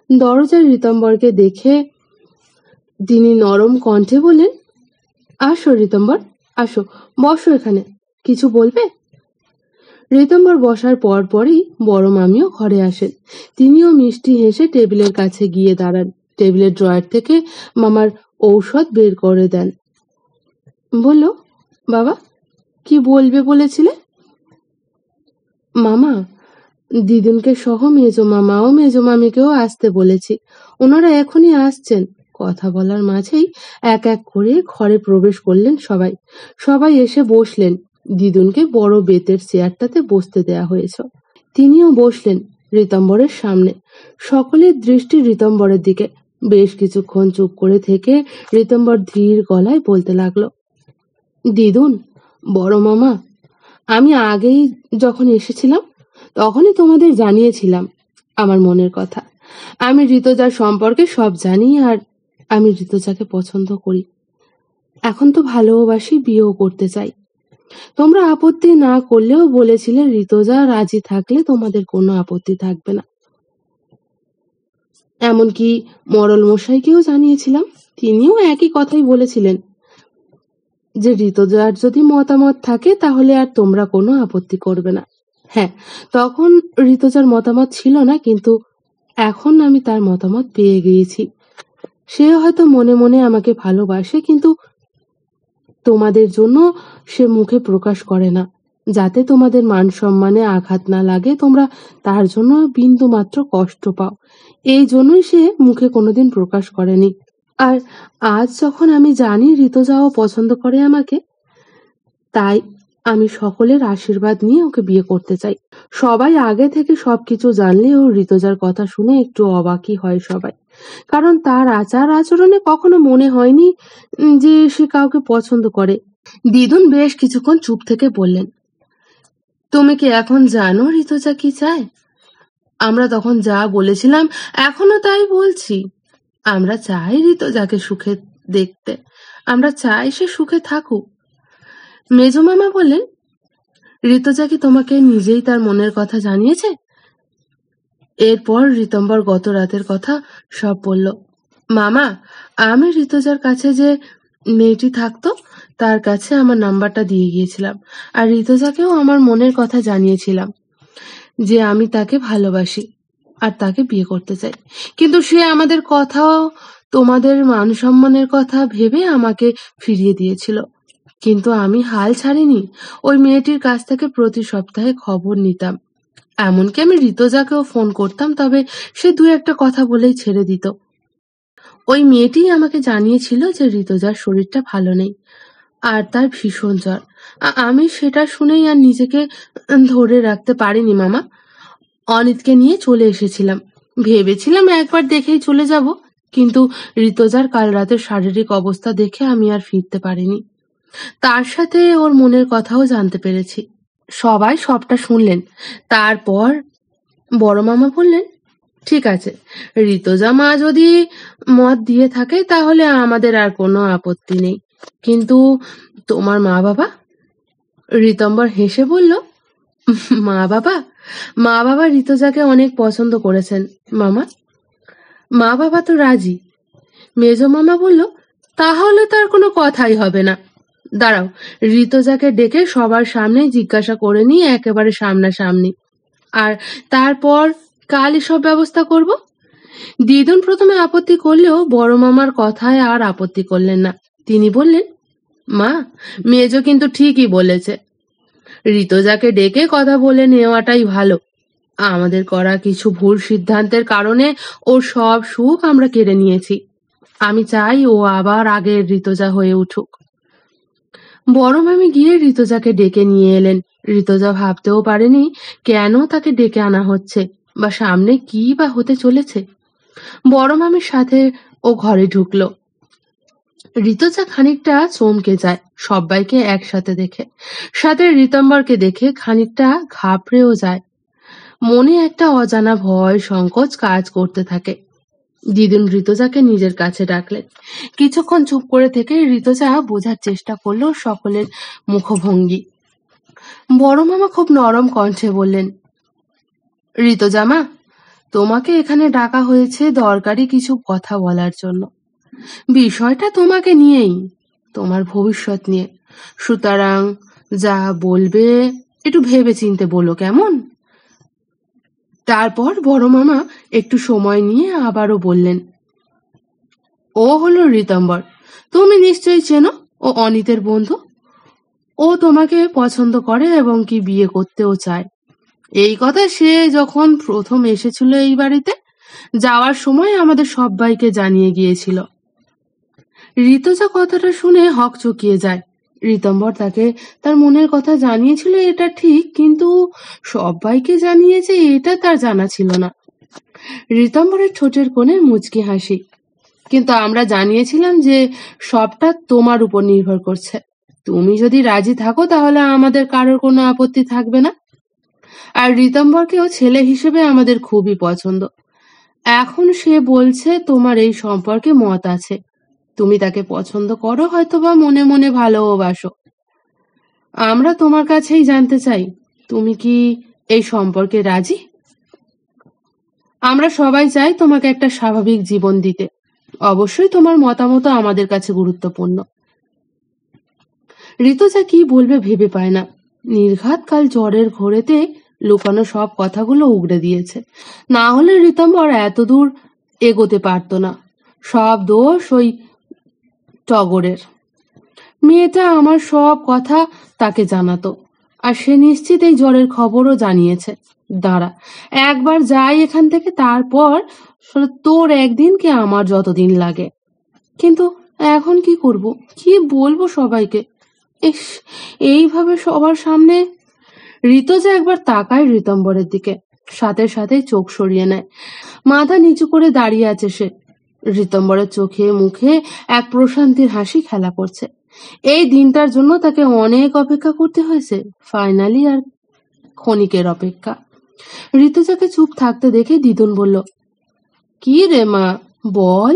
দরজায় ঋতম্বরকে দেখে তিনি নরম কণ্ঠে বলেন, আসো ঋতম্বর, আসো, বসো এখানে। কিছু বলবে? ঋতম্বর বসার পরই বড় মামিও ঘরে আসেন। তিনিও মিষ্টি হেসে টেবিলের কাছে গিয়ে দাঁড়ান। টেবিলের ড্রয়ার থেকে মামার ঔষধ বের করে দেন। বলল, বাবা, কি বলবে বলেছিলে? মামা, দিদুনকে সহ মেজো মামা ও মেজো মামিকেও আসতে বলেছি, ওনারা এখনই আসছেন। কথা বলার মাঝেই এক এক করে ঘরে প্রবেশ করলেন সবাই। সবাই এসে বসলেন। দিদুনকে বড় বেতের চেয়ারটাতে বসতে দেয়া হয়েছে। তিনিও বসলেন ঋতম্বরের সামনে। সকলের দৃষ্টি ঋতম্বরের দিকে। বেশ কিছুক্ষণ চুপ করে থেকে ঋতম্বর ধীর গলায় বলতে লাগলো, দিদুন, বড় মামা, আমি আগেই যখন এসেছিলাম তখনই তোমাদের জানিয়েছিলাম আমার মনের কথা। আমি ঋতুজার সম্পর্কে সব জানি, আর আমি ঋতুজাকে পছন্দ করি। এখন তো ভালোবাসি, বিয়েও করতে চাই। তোমরা আপত্তি না করলেও বলেছিলে ঋতুজা রাজি থাকলে তোমাদের কোনো আপত্তি থাকবে না। এমনকি মরল মশাইকেও জানিয়েছিলাম, তিনিও একই কথাই বলেছিলেন যে ঋতুজার যদি মতামত থাকে তাহলে আর তোমরা কোনো আপত্তি করবে না। হ্যাঁ, তখন ঋতুজার মতামত ছিল না, কিন্তু এখন আমি তার মতামত পেয়ে গিয়েছি। সে হয়তো মনে মনে আমাকে ভালোবাসে, কিন্তু তোমাদের জন্য সে মুখে প্রকাশ করে না, যাতে তোমাদের মান সম্মানে আঘাত না লাগে, তোমরা তার জন্য বিন্দু মাত্র কষ্ট পাও। এই জন্যই সে মুখে কোনোদিন প্রকাশ করেনি। আর আজ যখন আমি জানি ঋতুজাও পছন্দ করে আমাকে, তাই আমি সকলের আশীর্বাদ নিয়ে ওকে বিয়ে করতে চাই। সবাই আগে থেকে সবকিছু জানলেও ঋতুজার কথা শুনে একটু অবাকই হয় সবাই, কারণ তার আচার আচরণে কখনো মনে হয়নি যে সে কাউকে পছন্দ করে। দিদুন বেশ কিছুক্ষণ চুপ থেকে বললেন, তুমি কি এখন জানো ঋতুজা কি চায়? আমরা তখন যা বলেছিলাম এখনো তাই বলছি। আমরা চাই ঋতুজাকে সুখে দেখতে, আমরা চাই সে সুখে থাকুক। মেজো মামা বললেন, ঋতুজা কি তোমাকে নিজেই তার মনের কথা জানিয়েছে? এরপর ঋতম্বর গত রাতের কথা সব বলল। মামা, আমি ঋতুজার কাছে যে মেয়েটি থাকতো তার কাছে আমার নাম্বারটা দিয়ে গিয়েছিলাম, আর ঋতুজাকেও আমার মনের কথা জানিয়েছিলাম যে আমি তাকে ভালোবাসি আর তাকে বিয়ে করতে চাই। কিন্তু সে আমাদের কথাও, তোমাদের মান সম্মানের কথা ভেবে আমাকে ফিরিয়ে দিয়েছিল। কিন্তু আমি হাল ছাড়িনি। ওই মেয়েটির কাছ থেকে প্রতি সপ্তাহে খবর নিতাম। এমনকি আমি ঋতুজাকেও ফোন করতাম, তবে সে দু একটা কথা বলেই ছেড়ে দিত। ওই মেয়েটি আমাকে জানিয়েছিল যে ঋতুজার শরীরটা ভালো নেই আর তার ভীষণ জ্বর। আমি সেটা শুনেই আর নিজেকে ধরে রাখতে পারিনি মামা। অনিতকে নিয়ে চলে এসেছিলাম। ভেবেছিলাম একবার দেখেই চলে যাব, কিন্তু ঋতুজার কাল রাতের শারীরিক অবস্থা দেখে আমি আর ফিরতে পারিনি। তার সাথে ওর মনের কথাও জানতে পেরেছি। সবাই সবটা শুনলেন। তারপর বড় মামা বললেন, ঠিক আছে, ঋতুজা মা যদি মত দিয়ে থাকে তাহলে আমাদের আর কোনো আপত্তি নেই, কিন্তু তোমার মা বাবা? ঋতম্বর হেসে বলল, মা বাবা? মা বাবা ঋতুজাকে অনেক পছন্দ করেছেন মামা। মা বাবা তো রাজি। মেজো মামা বলল, তাহলে তার কোনো কথাই হবে না। দাঁড়াও, ঋতুজাকে ডেকে সবার সামনে জিজ্ঞাসা করে নিয়ে একেবারে সামনাসামনি, আর তারপর কালই সব ব্যবস্থা করব। দিদুন প্রথমে আপত্তি করলেও বড় মামার কথায় আর আপত্তি করলেন না। তিনি বললেন, মা, মেজো কিন্তু ঠিকই বলেছে, ঋতুজাকে ডেকে কথা বলে নেওয়াটাই ভালো। আমাদের করা কিছু ভুল সিদ্ধান্তের কারণে ওর সব সুখ আমরা কেড়ে নিয়েছি। আমি চাই ও আবার আগের ঋতজা হয়ে উঠুক। বড় মামি গিয়ে ঋতজাকে ডেকে নিয়ে এলেন। ঋতজা ভাবতেও পারেনি কেন তাকে ডেকে আনা হচ্ছে বা সামনে কি বা হতে চলেছে। বড় মামির সাথে ও ঘরে ঢুকলো। ঋতজা খানিকটা চমকে যায় সবাইকে একসাথে দেখে, সাথে ঋতম্বরকে দেখে খানিকটা ঘাবড়েও যায়। মনে একটা অজানা ভয় সংকোচ কাজ করতে থাকে। দিদুন ঋতজাকে নিজের কাছে ডাকলেন। কিছুক্ষণ চুপ করে থেকে ঋতজা বোঝার চেষ্টা করলো সকলের মুখভঙ্গি। বড় মামা খুব নরম কণ্ঠে বললেন, ঋতজা মা, তোমাকে এখানে ডাকা হয়েছে দরকারি কিছু কথা বলার জন্য। বিষয়টা তোমাকে নিয়েই, তোমার ভবিষ্যৎ নিয়ে। সুতরাং যা বলবে একটু ভেবে চিনতে বলো, কেমন? তারপর বড় মামা একটু সময় নিয়ে আবারও বললেন, ও হলো ঋতম্বর। তুমি নিশ্চয়ই চেনো, ও অনিতের বন্ধু। ও তোমাকে পছন্দ করে এবং কি বিয়ে করতেও চায়। এই কথা সে যখন প্রথম এসেছিল এই বাড়িতে, যাওয়ার সময় আমাদের সবাইকে জানিয়ে গিয়েছিল। ঋতজা কথাটা শুনে হকচকিয়ে যায়। ঋতম্বর তাকে তার মনের কথা জানিয়েছিল এটা ঠিক, কিন্তু সবাইকে জানিয়েছে এটা তার জানা ছিল না। ঋতম্বরের ঠোঁটের কোণে মুচকি হাসি। কিন্তু আমরা জানিয়েছিলাম যে সবটা তোমার উপর নির্ভর করছে। তুমি যদি রাজি থাকো তাহলে আমাদের কারোর কোনো আপত্তি থাকবে না। আর ঋতম্বরকেও ছেলে হিসেবে আমাদের খুবই পছন্দ। এখন সে বলছে তোমার এই সম্পর্কে মত আছে। তুমি তাকে পছন্দ করো, হয়তোবা মনে মনে ভালোবাসো। আমরা তোমার কাছেই জানতে চাই, তুমি কি এই সম্পর্কে রাজি? আমরা সবাই চাই তোমাকে একটা স্বাভাবিক জীবন দিতে। অবশ্যই তোমার মতামত আমাদের কাছে গুরুত্বপূর্ণ। ঋতুজা কি বলবে ভেবে পায় না। নির্ঘাত কাল জ্বরের ঘোরেতে লুকানো সব কথাগুলো উগড়ে দিয়েছে। না হলে ঋতম্বর এত দূর এগোতে পারত না। সব দোষ ওই টগরের। মেয়েটা আমার সব কথা তাকে জানাতো, আর সে নিশ্চিত এই জ্বরের খবরও জানিয়েছে। দাঁড়া, একবার যাই এখান থেকে, তারপর তোর একদিন কি আমার যতদিন লাগে। কিন্তু এখন কি করব, কি বলবো সবাইকে? ইস, এইভাবে সবার সামনে। ঋতজা একবার তাকায় ঋতম্বরের দিকে, সাথে সাথে চোখ সরিয়ে নেয়। মাথা নিচু করে দাঁড়িয়ে আছে সে। ঋতম্বরের চোখে মুখে এক প্রশান্তির হাসি খেলা করছে। এই দিনটার জন্য তাকে অনেক অপেক্ষা করতে হয়েছে। ফাইনালি আর ক্ষণিকের অপেক্ষা। ঋতুজাকে চুপ থাকতে দেখে দিদুন বলল, কি রে মা, বল।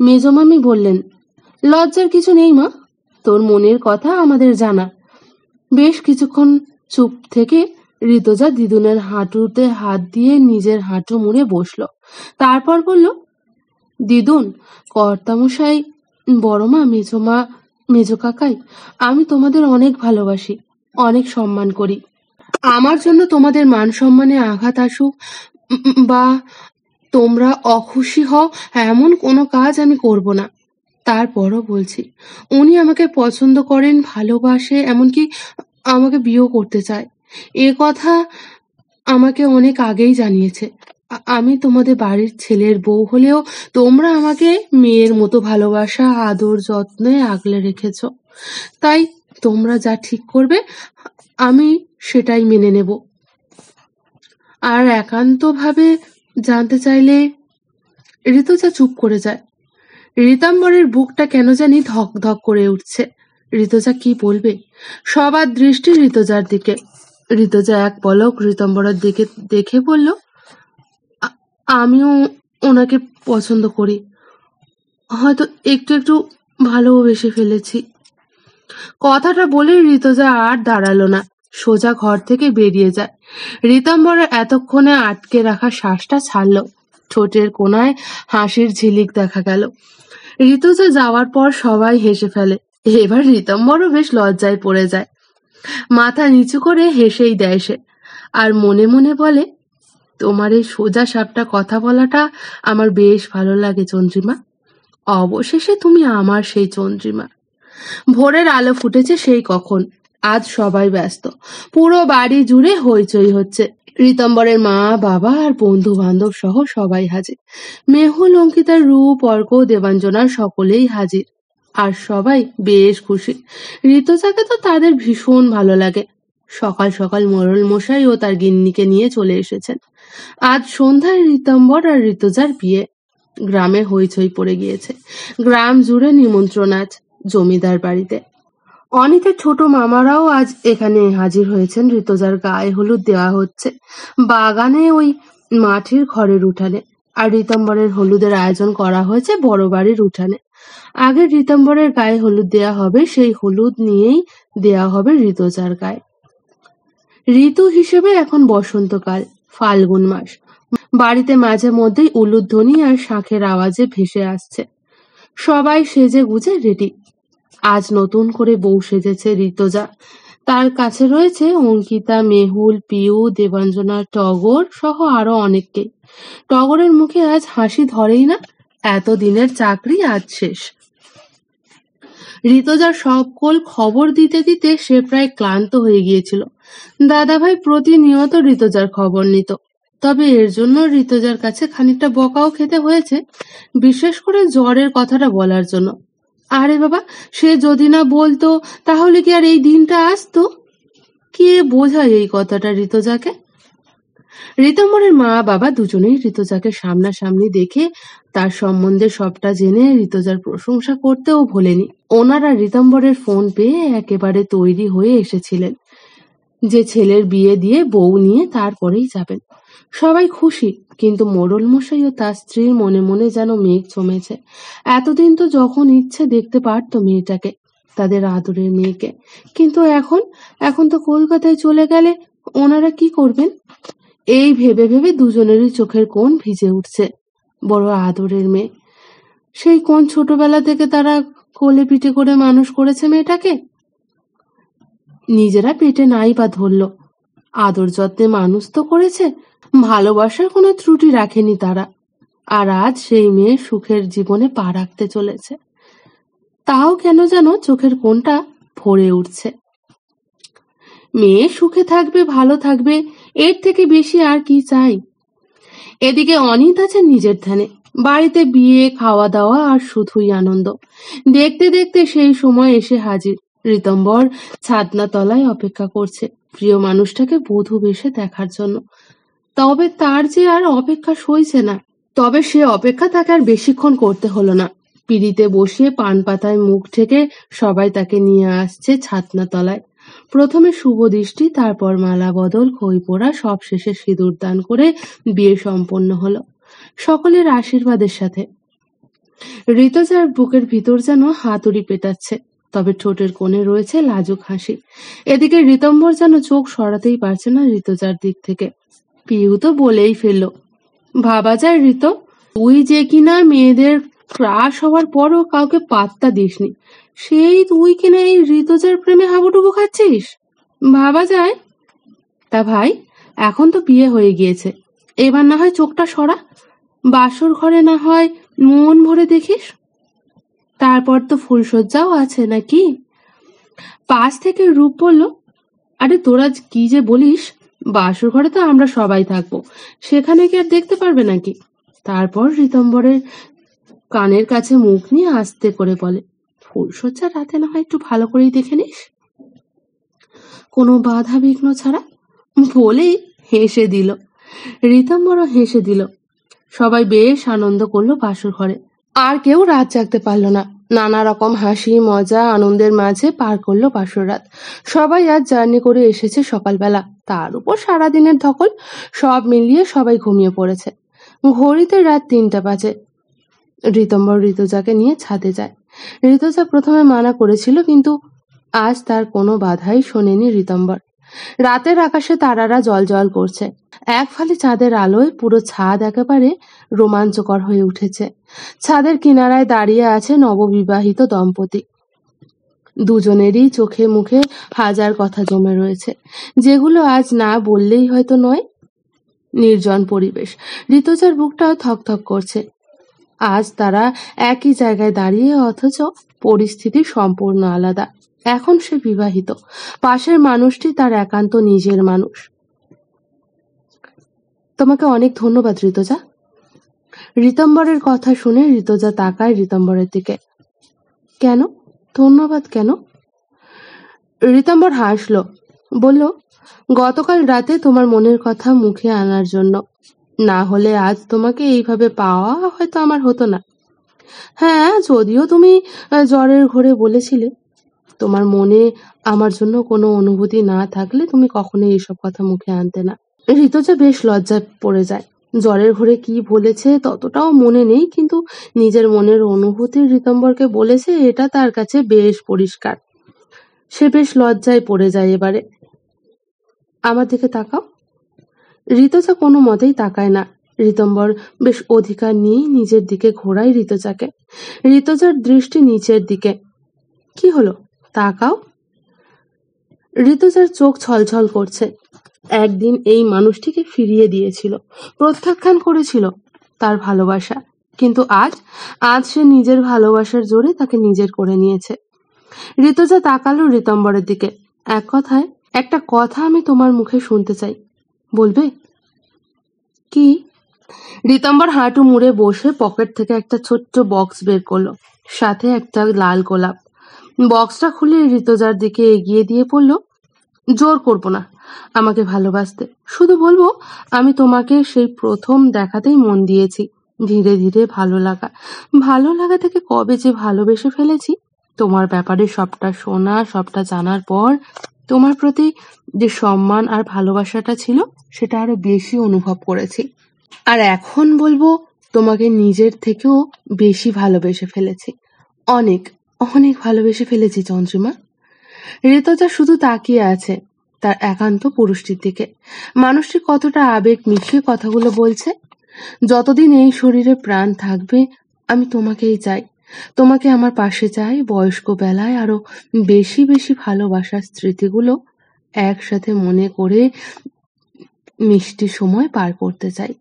মেজমামি বললেন, লজ্জার কিছু নেই মা, তোর মনের কথা আমাদের জানা। বেশ কিছুক্ষণ চুপ থেকে ঋতুজা দিদুনের হাঁটুতে হাত দিয়ে নিজের হাঁটু মুড়ে বসলো। তারপর বলল, দিদুন, কর্তামশাই, বড় মা, মেজমা, মেজো কাকাই, আমি তোমাদের অনেক ভালোবাসি, অনেক সম্মান করি। আমার জন্য তোমাদের মান সম্মানে আঘাত আসুক বা তোমরা অখুশি হও এমন কোনো কাজ আমি করব না। তারপরও বলছি, উনি আমাকে পছন্দ করেন, ভালোবাসে, এমনকি আমাকে বিয়েও করতে চায়। এ কথা আমাকে অনেক আগেই জানিয়েছে। আমি তোমাদের বাড়ির ছেলের বউ হলেও তোমরা আমাকে মেয়ের মতো ভালোবাসা, আদর, যত্নে আগলে রেখেছ। তাই তোমরা যা ঠিক করবে আমি সেটাই মেনে নেব। আর একান্তভাবে জানতে চাইলে। ঋতুজা চুপ করে যায়। ঋতাম্বরের বুকটা কেন জানি ধক ধক করে উঠছে। ঋতুজা কি বলবে? সবার দৃষ্টি ঋতুজার দিকে। ঋতুজা এক পলক ঋতম্বরের দিকে দেখে বলল, আমিও ওনাকে পছন্দ করি, হয়তো একটু একটু ভালোবেসে ফেলেছি। কথাটা বলে ঋতুজা আর দাঁড়ালো না, সোজা ঘর থেকে বেরিয়ে যায়। ঋতম্বরের এতক্ষণে আটকে রাখা শ্বাসটা ছাড়ল। ঠোঁটের কোনায় হাসির ঝিলিক দেখা গেল। ঋতুজা যাওয়ার পর সবাই হেসে ফেলে। এবার ঋতম্বরও বেশ লজ্জায় পড়ে যায়। মাথা নিচু করে হেসেই দেয় সে, আর মনে মনে বলে, তোমার এই সোজা সাপটা কথা বলাটা আমার বেশ ভালো লাগে চন্দ্রিমা। অবশেষে তুমি আমার সেই চন্দ্রিমা। ভোরের আলো ফুটেছে সেই কখন। আজ সবাই ব্যস্ত, পুরো বাড়ি জুড়ে হইচই হচ্ছে। ঋতম্বরের মা, বাবা আর বন্ধু বান্ধব সহ সবাই হাজির। মেহুল, অঙ্কিতার, রূপ, অর্ক, দেবাঞ্জনার সকলেই হাজির। আর সবাই বেশ খুশি। ঋতুজাকে তো তাদের ভীষণ ভালো লাগে। সকাল সকাল মোড়ল মশাই ও তার গিন্নিকে নিয়ে চলে এসেছেন। আজ সন্ধ্যায় ঋতম্বর আর ঋতুজার বিয়ে। গ্রামে হইচই পড়ে গিয়েছে। গ্রাম জুড়ে নিমন্ত্রণ আজ জমিদার বাড়িতে। অনিকের ছোট মামারাও আজ এখানে হাজির হয়েছেন। ঋতুজার গায়ে হলুদ দেওয়া হচ্ছে বাগানে, ওই মাটির ঘরের উঠানে। আর ঋতম্বরের হলুদের আয়োজন করা হয়েছে বড় বাড়ির উঠানে। আগে ঋতম্বরের গায়ে হলুদ দেয়া হবে, সেই হলুদ নিয়েই দেয়া হবে ঋতুজার গায়ে। ঋতু হিসেবে এখন বসন্তকাল, ফাল্গুন মাস। বাড়িতে মাঝে মধ্যেই উলুধ্বনি আর শাঁখের আওয়াজে ভেসে আসছে। সবাই সেজে গুজে রেডি। আজ নতুন করে বউ সেজেছে ঋতুজা। তার কাছে রয়েছে অঙ্কিতা, মেহুল, পিউ, দেবাঞ্জনা, টগর সহ আরো অনেককে। টগরের মুখে আজ হাসি ধরেই না। এতদিনের চাকরি আজ শেষ। ঋতুজার সকল খবর দিতে দিতে সে প্রায় ক্লান্ত হয়ে গিয়েছিল। দাদাভাই প্রতিনিয়ত ঋতুজার খবর নিত। তবে এর জন্য ঋতুজার কাছে খানিকটা বকাও খেতে হয়েছে, বিশেষ করে জ্বরের কথাটা বলার জন্য। আরে বাবা, সে যদি না বলতো তাহলে কি আর এই দিনটা আসতো? কে বোঝায় এই কথাটা ঋতুজাকে? ঋতম্বরের মা বাবা দুজনেই ঋতুজাকে সামনাসামনি দেখে তার সম্বন্ধে সবটা জেনে ঋতুজার প্রশংসা করতেও ভোলেনি। ওনারা ঋতম্বরের ফোন পেয়ে একেবারে তৈরি হয়ে এসেছিলেন যে ছেলের বিয়ে দিয়ে বউ নিয়ে তারপরেই যাবেন। সবাই খুশি, কিন্তু মোড়ল মশাই ও তার স্ত্রীর মনে মনে যেন মেঘ জমেছে। এতদিন তো যখন ইচ্ছে দেখতে পারতো মেয়েটাকে, তাদের আদরের মেয়েকে, কিন্তু এখন তো কলকাতায় চলে গেলে ওনারা কি করবেন? এই ভেবে ভেবে দুজনেরই চোখের কোণ ভিজে উঠছে। বড় আদরের মেয়ে, সেই কোন ছোটবেলা থেকে তারা কোলে পিঠে করে মানুষ করেছে মেয়েটাকে। নিজেরা পেটে নাই বা ধরলো, আদর যত্নে মানুষ তো করেছে, ভালোবাসার কোনো ত্রুটি রাখেনি তারা। আর আজ সেই মেয়ে সুখের জীবনে পা রাখতে চলেছে। তাও কেন যেন চোখের কোণটা ভরে উঠছে। মেয়ে সুখে থাকবে, ভালো থাকবে, এর থেকে বেশি আর কি চাই? এদিকে অনিত আছে নিজের ধ্যানে। বাড়িতে বিয়ে, খাওয়া দাওয়া আর শুধুই আনন্দ। দেখতে দেখতে সেই সময় এসে হাজির। ঋতম্বর ছাদনা তলায় অপেক্ষা করছে প্রিয় মানুষটাকে বধূ বেশে দেখার জন্য। তবে তার যে আর অপেক্ষা সইছে না। তবে সে অপেক্ষা তাকে আর বেশিক্ষণ করতে হলো না। পিঁড়িতে বসিয়ে পান পাতায় মুখ ঢেকে সবাই তাকে নিয়ে আসছে ছাদনা তলায়। প্রথমে শুভ দৃষ্টি, তারপর মালা বদল, খই পোড়া, সব শেষে সিঁদুর দান করে বিয়ে সম্পন্ন হলো সকলের আশীর্বাদের সাথে। ঋতুজার বুকের ভিতর যেন হাতুড়ি পেটাচ্ছে, তবে ঠোঁটের কোণে রয়েছে লাজুক হাসি। এদিকে ঋতম্বর যেন চোখ সরাতেই পারছে না ঋতুজার দিক থেকে। পিউ তো বলেই ফেললো, ভাবা যায় ঋত, তুই যে কিনা মেয়েদের ক্রাশ হওয়ার পরও কাউকে পাত্তা দিসনি, সেই তুই কিনা এই ঋতুজার প্রেমে হাবুডুবু খাচ্ছিস। ভাবা যায়। তা ভাই, এখন তো বিয়ে হয়ে গিয়েছে, এবার না হয় চোখটা সরা, বাসর ঘরে না হয় মন ভরে দেখিস। তারপর তো ফুলসজ্জাও আছে নাকি? পাশ থেকে রূপ বলল, আরে তোরা কি যে বলিস, বাসর ঘরে তো আমরা সবাই থাকবো, সেখানে কি আর দেখতে পারবে নাকি? তারপর ঋতম্বরের কানের কাছে মুখ নিয়ে আস্তে করে বলে, ফুলসজ্জা রাতে না হয় একটু ভালো করেই দেখে নিস, কোনো বাধা বিঘ্ন ছাড়া। বলেই হেসে দিল। ঋতম্বরও হেসে দিল। সবাই বেশ আনন্দ করলো বাসর ঘরে। আর কেউ রাত জাগতে পারলো না। নানা রকম হাসি, মজা, আনন্দের মাঝে পার করলো বাসর রাত। সবাই আজ জার্নি করে এসেছে সকালবেলা, তার উপর সারাদিনের ধকল, সব মিলিয়ে সবাই ঘুমিয়ে পড়েছে। ঘড়িতে রাত ৩টা বাজে। ঋতম্বর ঋতুজাকে নিয়ে ছাদে যায়। ঋতুজা প্রথমে মানা করেছিল, কিন্তু আজ তার কোনো বাধাই শোনেনি ঋতম্বর। রাতের আকাশে তারারা জ্বলজ্বল করছে। এক ফালি চাঁদের আলোয় পুরো ছাদ একেবারে রোমাঞ্চকর হয়ে উঠেছে। ছাদের কিনারায় দাঁড়িয়ে আছে নববিবাহিত দম্পতি। দুজনেরই চোখে মুখে হাজার কথা জমে রয়েছে, যেগুলো আজ না বললেই হয়তো নয়। নির্জন পরিবেশ। ঋতুজার বুকটাও থকথক করছে। আজ তারা একই জায়গায় দাঁড়িয়ে, অথচ পরিস্থিতি সম্পূর্ণ আলাদা। এখন সে বিবাহিত, পাশের মানুষটি তার একান্ত নিজের মানুষ। তোমাকে অনেক ধন্যবাদ ঋতজা। ঋতম্বরের কথা শুনে ঋতজা তাকায় ঋতম্বরের দিকে। কেন? ধন্যবাদ কেন? ঋতম্বর হাসল, বলল, গতকাল রাতে তোমার মনের কথা মুখে আনার জন্য। না হলে আজ তোমাকে এইভাবে পাওয়া হয়তো আমার হতো না। হ্যাঁ, যদিও তুমি জ্বরের ঘোরে বলেছিলে। তোমার মনে আমার জন্য কোনো অনুভূতি না থাকলে তুমি কখনোই এসব কথা মুখে আনতে না। ঋতজা বেশ লজ্জায় পড়ে যায়। জ্বরের ঘোরে কি বলেছে ততটাও মনে নেই, কিন্তু নিজের মনের অনুভূতি ঋতম্বরকে বলেছে এটা তার কাছে বেশ পরিষ্কার। সে বেশ লজ্জায় পড়ে যায় এবারে। আমার দিকে তাকাও। ঋতজা কোনো মতেই তাকায় না। ঋতম্বর বেশ অধিকার নিয়ে নিজের দিকে ঘোরায় ঋতজাকে। ঋতজার দৃষ্টি নিচের দিকে। কি হলো? তাকাও। ঋতজার চোখ ছলছল করছে। একদিন এই মানুষটিকে ফিরিয়ে দিয়েছিল, প্রত্যাখ্যান করেছিল তার ভালোবাসা, কিন্তু আজ সে নিজের ভালোবাসার জোরে তাকে নিজের করে নিয়েছে। ঋতজা তাকালো ঋতম্বরের দিকে। একটা কথা আমি তোমার মুখে শুনতে চাই, বলবে? কি? ঋতম্বর হাঁটু মুড়ে বসে পকেট থেকে একটা ছোট্ট বক্স বের করলো, সাথে একটা লাল গোলাপ। বক্সটা খুলে ঋতজার দিকে এগিয়ে দিয়ে পড়ল, জোর করবো না আমাকে ভালোবাসতে, শুধু বলবো আমি তোমাকে সেই প্রথম দেখাতেই মন দিয়েছি। ধীরে ধীরে ভালো লাগা থেকে কবে যে ভালোবেসে ফেলেছি। তোমার ব্যাপারে সবটা শোনা, সবটা জানার পর তোমার প্রতি যে সম্মান আর ভালোবাসাটা ছিল সেটা আরো বেশি অনুভব করেছি। আর এখন বলবো তোমাকে নিজের থেকেও বেশি ভালোবেসে ফেলেছি। অনেক অনেক ভালোবেসে ফেলেছি চন্দ্রিমা। ঋতজা শুধু তাকিয়ে আছে তার একান্ত পুরুষটির দিকে। মানুষটি কতটা আবেগ মিশিয়ে কথাগুলো বলছে। যতদিন এই শরীরে প্রাণ থাকবে আমি তোমাকেই চাই, তোমাকে আমার পাশে চাই। বয়স্ক বেলায় আরো বেশি বেশি ভালোবাসার স্মৃতিগুলো একসাথে মনে করে মিষ্টি সময় পার করতে চাই।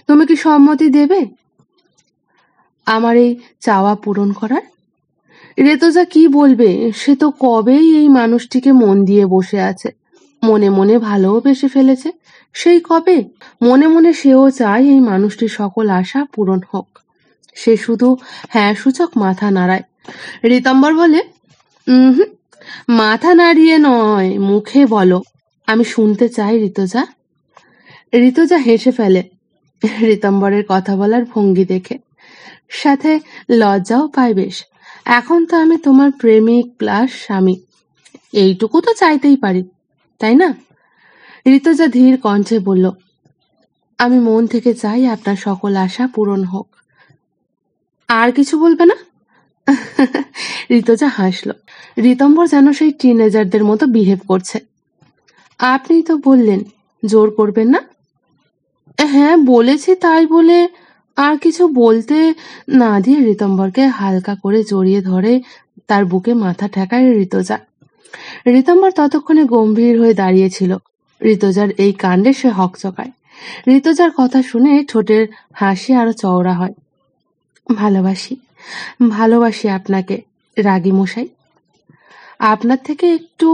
তুমি কি সম্মতি দেবে আমার এই চাওয়া পূরণ করার? ঋতজা কি বলবে? সে তো কবেই এই মানুষটিকে মন দিয়ে বসে আছে, মনে মনে ভালোবেসে ফেলেছে সেই কবে। মনে মনে সেও চায় এই মানুষটির সকল আশা পূরণ হোক। সে শুধু হ্যাঁ সূচক মাথা নাড়ায়। ঋতম্বর বলে, মাথা নাড়িয়ে নয়, মুখে বলো। আমি শুনতে চাই ঋতজা। ঋতজা হেসে ফেলে ঋতম্বরের কথা বলার ভঙ্গি দেখে, সাথে লজ্জাও পায় বেশ। এখন তো আমি তোমার প্রেমিক প্লাস স্বামী, এইটুকু তো চাইতেই পারি, তাই না? ঋতজা ধীর কণ্ঠে বলল, আমি মন থেকে চাই আপনার সকল আশা পূরণ হোক। আর কিছু বলবে না? ঋতজা হাসল। ঋতম্বর যেন সেই টিনেজারদের মতো বিহেভ করছে। আপনি তো বললেন জোর করবেন না। হ্যাঁ বলেছি, তাই বলে আর কিছু বলতে না দিয়ে ঋতম্বরকে হালকা করে জড়িয়ে ধরে তার বুকে মাথা ঠেকায় ঋতজা। ঋতম্বর ততক্ষণে গম্ভীর হয়ে দাঁড়িয়েছিল। ঋতজার এই কাণ্ডে সে হকচকায়। ঋতজার কথা শুনে ঠোঁটের হাসি আরো চওড়া হয়। ভালোবাসি আপনাকে রাগী মশাই, আপনার থেকে একটু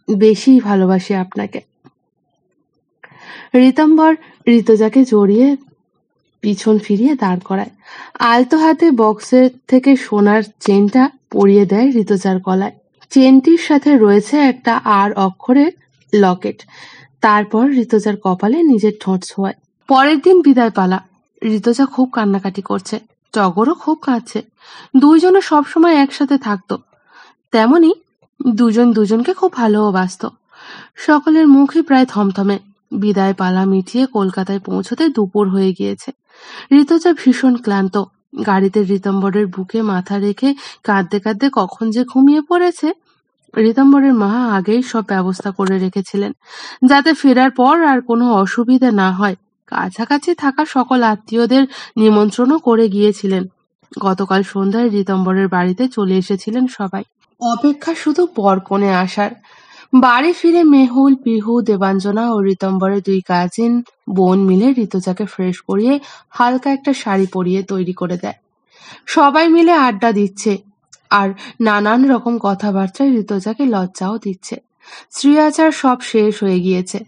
বেশি ভালোবাসি আপনাকে। ঋতম্বর ঋতজাকে জড়িয়ে পিছন ফিরিয়ে দাঁড় করায়। আলতো হাতে বক্সের থেকে সোনার চেনটা পরিয়ে দেয় ঋতজার গলায়। চেনটির সাথে রয়েছে একটা আর অক্ষরের লকেট। তারপর ঋতজার কপালে নিজের ঠোঁট ছোঁয়ায়। পরের দিন বিদায় পালা। ঋতজা খুব কান্নাকাটি করছে, টগরও খুব কাঁদছে। দুইজনে সবসময় একসাথে থাকতো, তেমনি দুজন দুজনকে খুব ভালোবাসত। সকলের মুখই প্রায় থমথমে। বিদায় পালা মিটিয়ে কলকাতায় পৌঁছতে দুপুর হয়ে গিয়েছে। ঋতজা ভীষণ ক্লান্ত। গাড়িতে ঋতম্বরের বুকে মাথা রেখে কাঁদতে কাঁদতে কখন যে ঘুমিয়ে পড়েছে। ঋতম্বরের মা আগেই সব ব্যবস্থা করে রেখেছিলেন যাতে ফেরার পর আর কোনো অসুবিধা না হয়। কাছাকাছি থাকা সকল আত্মীয়দের নিমন্ত্রণও করে গিয়েছিলেন। গতকাল সন্ধ্যায় ঋতম্বরের বাড়িতে চলে এসেছিলেন সবাই। অপেক্ষা শুধু বরকনে আসার। বাড়ি ফিরে মেহুল, পিহু, দেবাঞ্জনা ও ঋতম্বরের দুই কাজিন বোন মিলে ঋতজাকে ফ্রেশ করিয়ে হালকা একটা শাড়ি পরিয়ে তৈরি করে দেয়। সবাই মিলে আড্ডা দিচ্ছে আর নানান রকম কথাবার্তায় ঋতজাকে লজ্জাও দিচ্ছে। স্ত্রী আচার সব শেষ হয়ে গিয়েছে।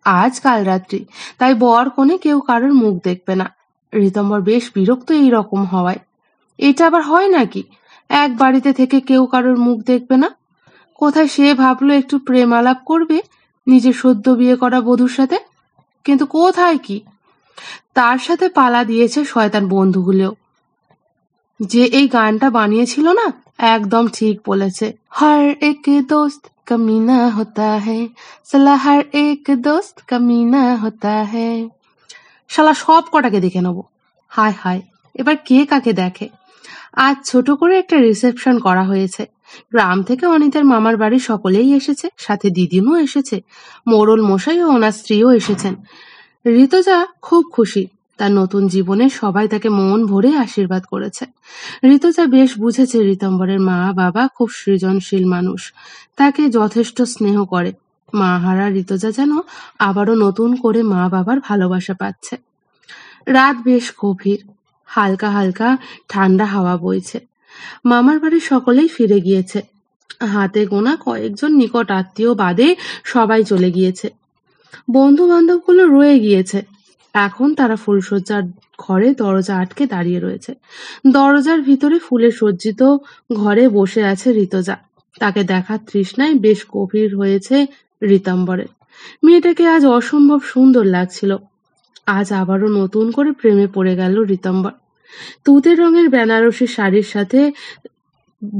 আজ কাল রাত্রি, তাই বর কনে কেউ কারোর মুখ দেখবে না। ঋতম্বর বেশ বিরক্ত এই রকম হওয়ায়। এটা আবার হয় নাকি, এক বাড়িতে থেকে কেউ কারোর মুখ দেখবে না? কোথায় সে ভাবলো একটু প্রেম আলাপ করবে নিজের সদ্য বিয়ে করা বধূর সাথে, কিন্তু কোথায় কি, তার সাথে পালা দিয়েছে শয়তান বন্ধুগুলো। যে এই গানটা বানিয়েছিল না, একদম ঠিক বলেছে। হর এক দোস্ত কমিনা হতা হ্যায়, সালা হর এক দোস্ত কমিনা হতা হ্যায়। শালা সব কটাকে দেখে নেবো। হায় হায়, এবার কে কাকে দেখে। আজ ছোট করে একটা রিসেপশন করা হয়েছে। গ্রাম থেকে অনিতার মামার বাড়ি সকলেই এসেছে, সাথে দিদিমও এসেছে, মোড়ল মশাই ও ওনার স্ত্রীও এসেছেন। ঋতুজা খুব খুশি, তার নতুন জীবনে সবাই তাকে মন ভরে আশীর্বাদ করেছে। ঋতুজা বেশ বুঝেছে ঋতম্বরের মা বাবা খুব সৃজনশীল মানুষ, তাকে যথেষ্ট স্নেহ করে। মা হারা ঋতুজা যেন আবারও নতুন করে মা বাবার ভালোবাসা পাচ্ছে। রাত বেশ গভীর, হালকা হালকা ঠান্ডা হাওয়া বইছে। মামার বাড়ির সকলেই ফিরে গিয়েছে, হাতে গোনা কয়েকজন নিকট আত্মীয় বাদে সবাই চলে গিয়েছে। বন্ধু বান্ধবগুলো রয়ে গিয়েছে। এখন তারা ফুলশয্যার ঘরে দরজা আটকে দাঁড়িয়ে রয়েছে। দরজার ভিতরে ফুলে সজ্জিত ঘরে বসে আছে ঋতুজা। তাকে দেখার তৃষ্ণায় বেশ গভীর হয়েছে ঋতম্বরের। মেয়েটাকে আজ অসম্ভব সুন্দর লাগছিল। আজ আবারও নতুন করে প্রেমে পড়ে গেল ঋতম্বর। তুতে রঙের বেনারসি শাড়ির সাথে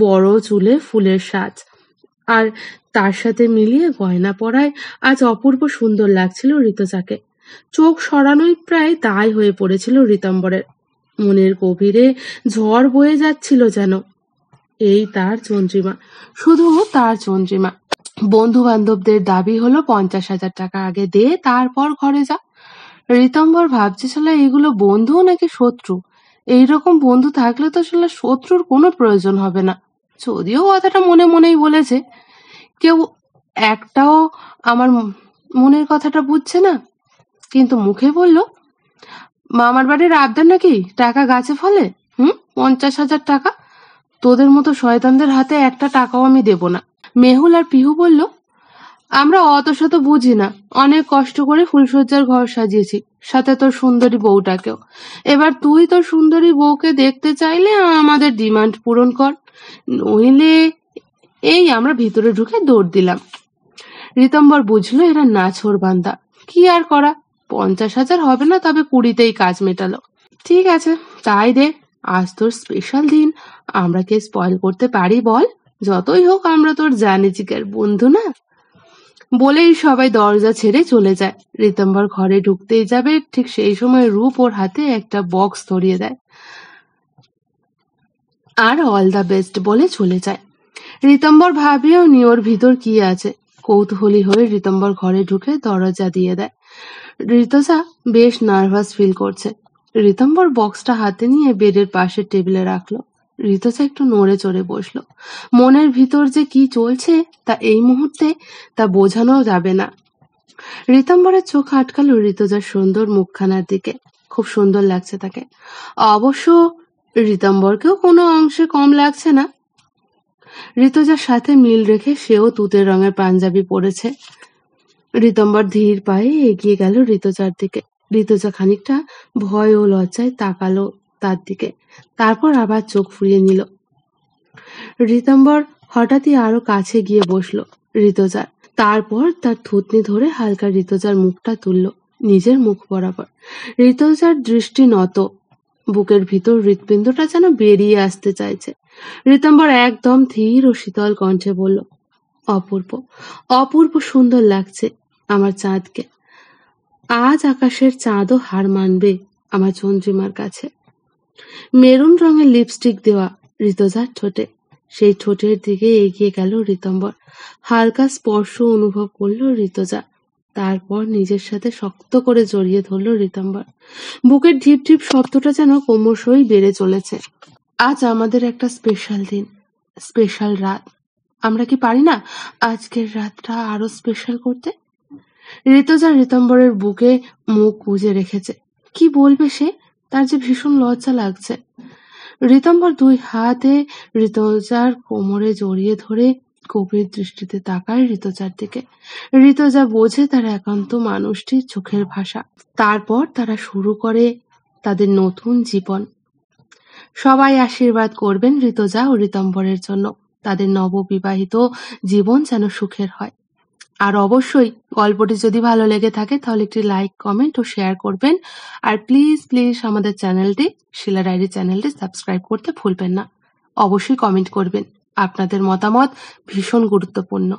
বড় চুলে ফুলের সাজ, আর তার সাথে মিলিয়ে গয়না পরায় আজ অপূর্ব সুন্দর লাগছিল ঋতুজাকে। চোখ সরানোই প্রায় দায় হয়ে পড়েছিল ঋতম্বরের। মনের গভীরে ঝড় বয়ে যাচ্ছিল যেন। এই তার চন্দ্রিমা, শুধু তার চন্দ্রিমা। বন্ধু বান্ধবদের দাবি হলো 50,000 টাকা আগে দে, তারপর ঘরে যা। ঋতম্বর ভাবছে শালা এগুলো বন্ধু নাকি শত্রু। এইরকম বন্ধু থাকলে তো শালা শত্রুর কোনো প্রয়োজন হবে না। যদিও কথাটা মনে মনেই বলেছে, কেউ একটাও আমার মনের কথাটা বুঝছে না, কিন্তু মুখে বলল মামার বাড়ির আবদার নাকি টাকা গাছে ফলে। 50,000 টাকা? তোদের মতো শয়তানদের হাতে একটা টাকাও আমি দেব না। মেহুল আর পিহু বলল আমরা অত শত বুঝি না, অনেক কষ্ট করে ফুলশয্যার ঘর সাজিয়েছি, সাথে তোর সুন্দরী বউটাকেও। এবার তুই তোর সুন্দরী বউকে দেখতে চাইলে আমাদের ডিমান্ড পূরণ কর, নইলে। এই আমরা ভিতরে ঢুকে দৌড় দিলাম। ঋতম্বর বুঝলো এরা নাছোড় বান্দা, কি আর করা। 50,000 হবে না, তবে 20তেই কাজ মেটালো। ঠিক আছে, তাই দে, আজ তোর স্পেশাল দিন, আমরা কে স্পয়েল করতে পারি বল? যতই হোক আমরা তোর জানি জিগার বন্ধু না। বলেই সবাই দরজা ছেড়ে চলে যায়। ঋতম্বর ঘরে ঢুকতেই যাবে, ঠিক সেই সময় রূপ ওর হাতে একটা বক্স ধরিয়ে দেয় আর অল দ্য বেস্ট বলে চলে যায়। ঋতম্বর ভাবেও নি ওর ভিতর কি আছে। কৌতূহলী হয়ে ঋতম্বর ঘরে ঢুকে দরজা দিয়ে দেয়। ঋতুজা বেশ নার্ভাস ফিল করছে। ঋতম্বর বক্সটা হাতে নিয়ে বেডের পাশের টেবিলে রাখলো। ঋতুজা একটু নড়ে চড়ে বসলো। মনের ভিতর যে কি চলছে তা এই মুহূর্তে তা বোঝানো যাবে না। ঋতম্বরের চোখ আটকালো ঋতুজার সুন্দর মুখখানার দিকে। খুব সুন্দর লাগছে তাকে। অবশ্য ঋতম্বরকেও কোনো অংশে কম লাগছে না। ঋতুজার সাথে মিল রেখে সেও তুতের রঙের পাঞ্জাবি পরেছে। ঋতম্বর ধীর পায়ে এগিয়ে গেল ঋতুজার দিকে। ঋতুজা খানিকটা ভয় ও লজ্জায় তাকালো তার দিকে, তারপর আবার চোখ ফুরিয়ে নিল। ঋতম্বর হঠাৎই আরো কাছে গিয়ে বসলো ঋতুজার। তারপর তার থুতনি ধরে হালকা ঋতুজার মুখটা তুলল নিজের মুখ বরাবর। ঋতুজার দৃষ্টি নত, বুকের ভিতর হৃৎপিণ্ডটা যেন বেরিয়ে আসতে চাইছে। ঋতম্বর একদম ধীর ও শীতল কণ্ঠে বলল, অপূর্ব, অপূর্ব সুন্দর লাগছে আমার চাঁদকে। আজ আকাশের চাঁদও হার মানবে আমার চন্দ্রিমার কাছে। মেরুন রঙের লিপস্টিক দেওয়া ঋতুজার ঠোঁটে। সেই ঠোঁটের দিকে এগিয়ে গেল ঋতম্বর। হালকা স্পর্শ অনুভব করলো ঋতুজা। তারপর নিজের সাথে শক্ত করে জড়িয়ে ধরল ঋতম্বর। বুকের ঢিপ ঢিপ শব্দটা যেন ক্রমশই বেড়ে চলেছে। আজ আমাদের একটা স্পেশাল দিন, স্পেশাল রাত। আমরা কি পারি না আজকের রাতটা আরো স্পেশাল করতে? ঋতুজা ঋতম্বরের বুকে মুখ গুজে রেখেছে। কি বলবে সে? তার যে ভীষণ লজ্জা লাগছে। ঋতম্বর দুই হাতে ঋতুজার কোমরে জড়িয়ে ধরে গভীর দৃষ্টিতে তাকায় ঋতুজার দিকে। ঋতুজা বোঝে তার একান্ত মানুষটির চোখের ভাষা। তারপর তারা শুরু করে তাদের নতুন জীবন। সবাই আশীর্বাদ করবেন ঋতুজা ও ঋতম্বরের জন্য। তাদের নববিবাহিত জীবন যেন সুখের হয়। আর অবশ্যই গল্পটি যদি ভালো লেগে থাকে তাহলে একটি লাইক, কমেন্ট ও শেয়ার করবেন। আর প্লিজ আমাদের চ্যানেলটি, শিলা ডায়েরি চ্যানেলটি সাবস্ক্রাইব করতে ভুলবেন না। অবশ্যই কমেন্ট করবেন। আপনাদের মতামত ভীষণ গুরুত্বপূর্ণ।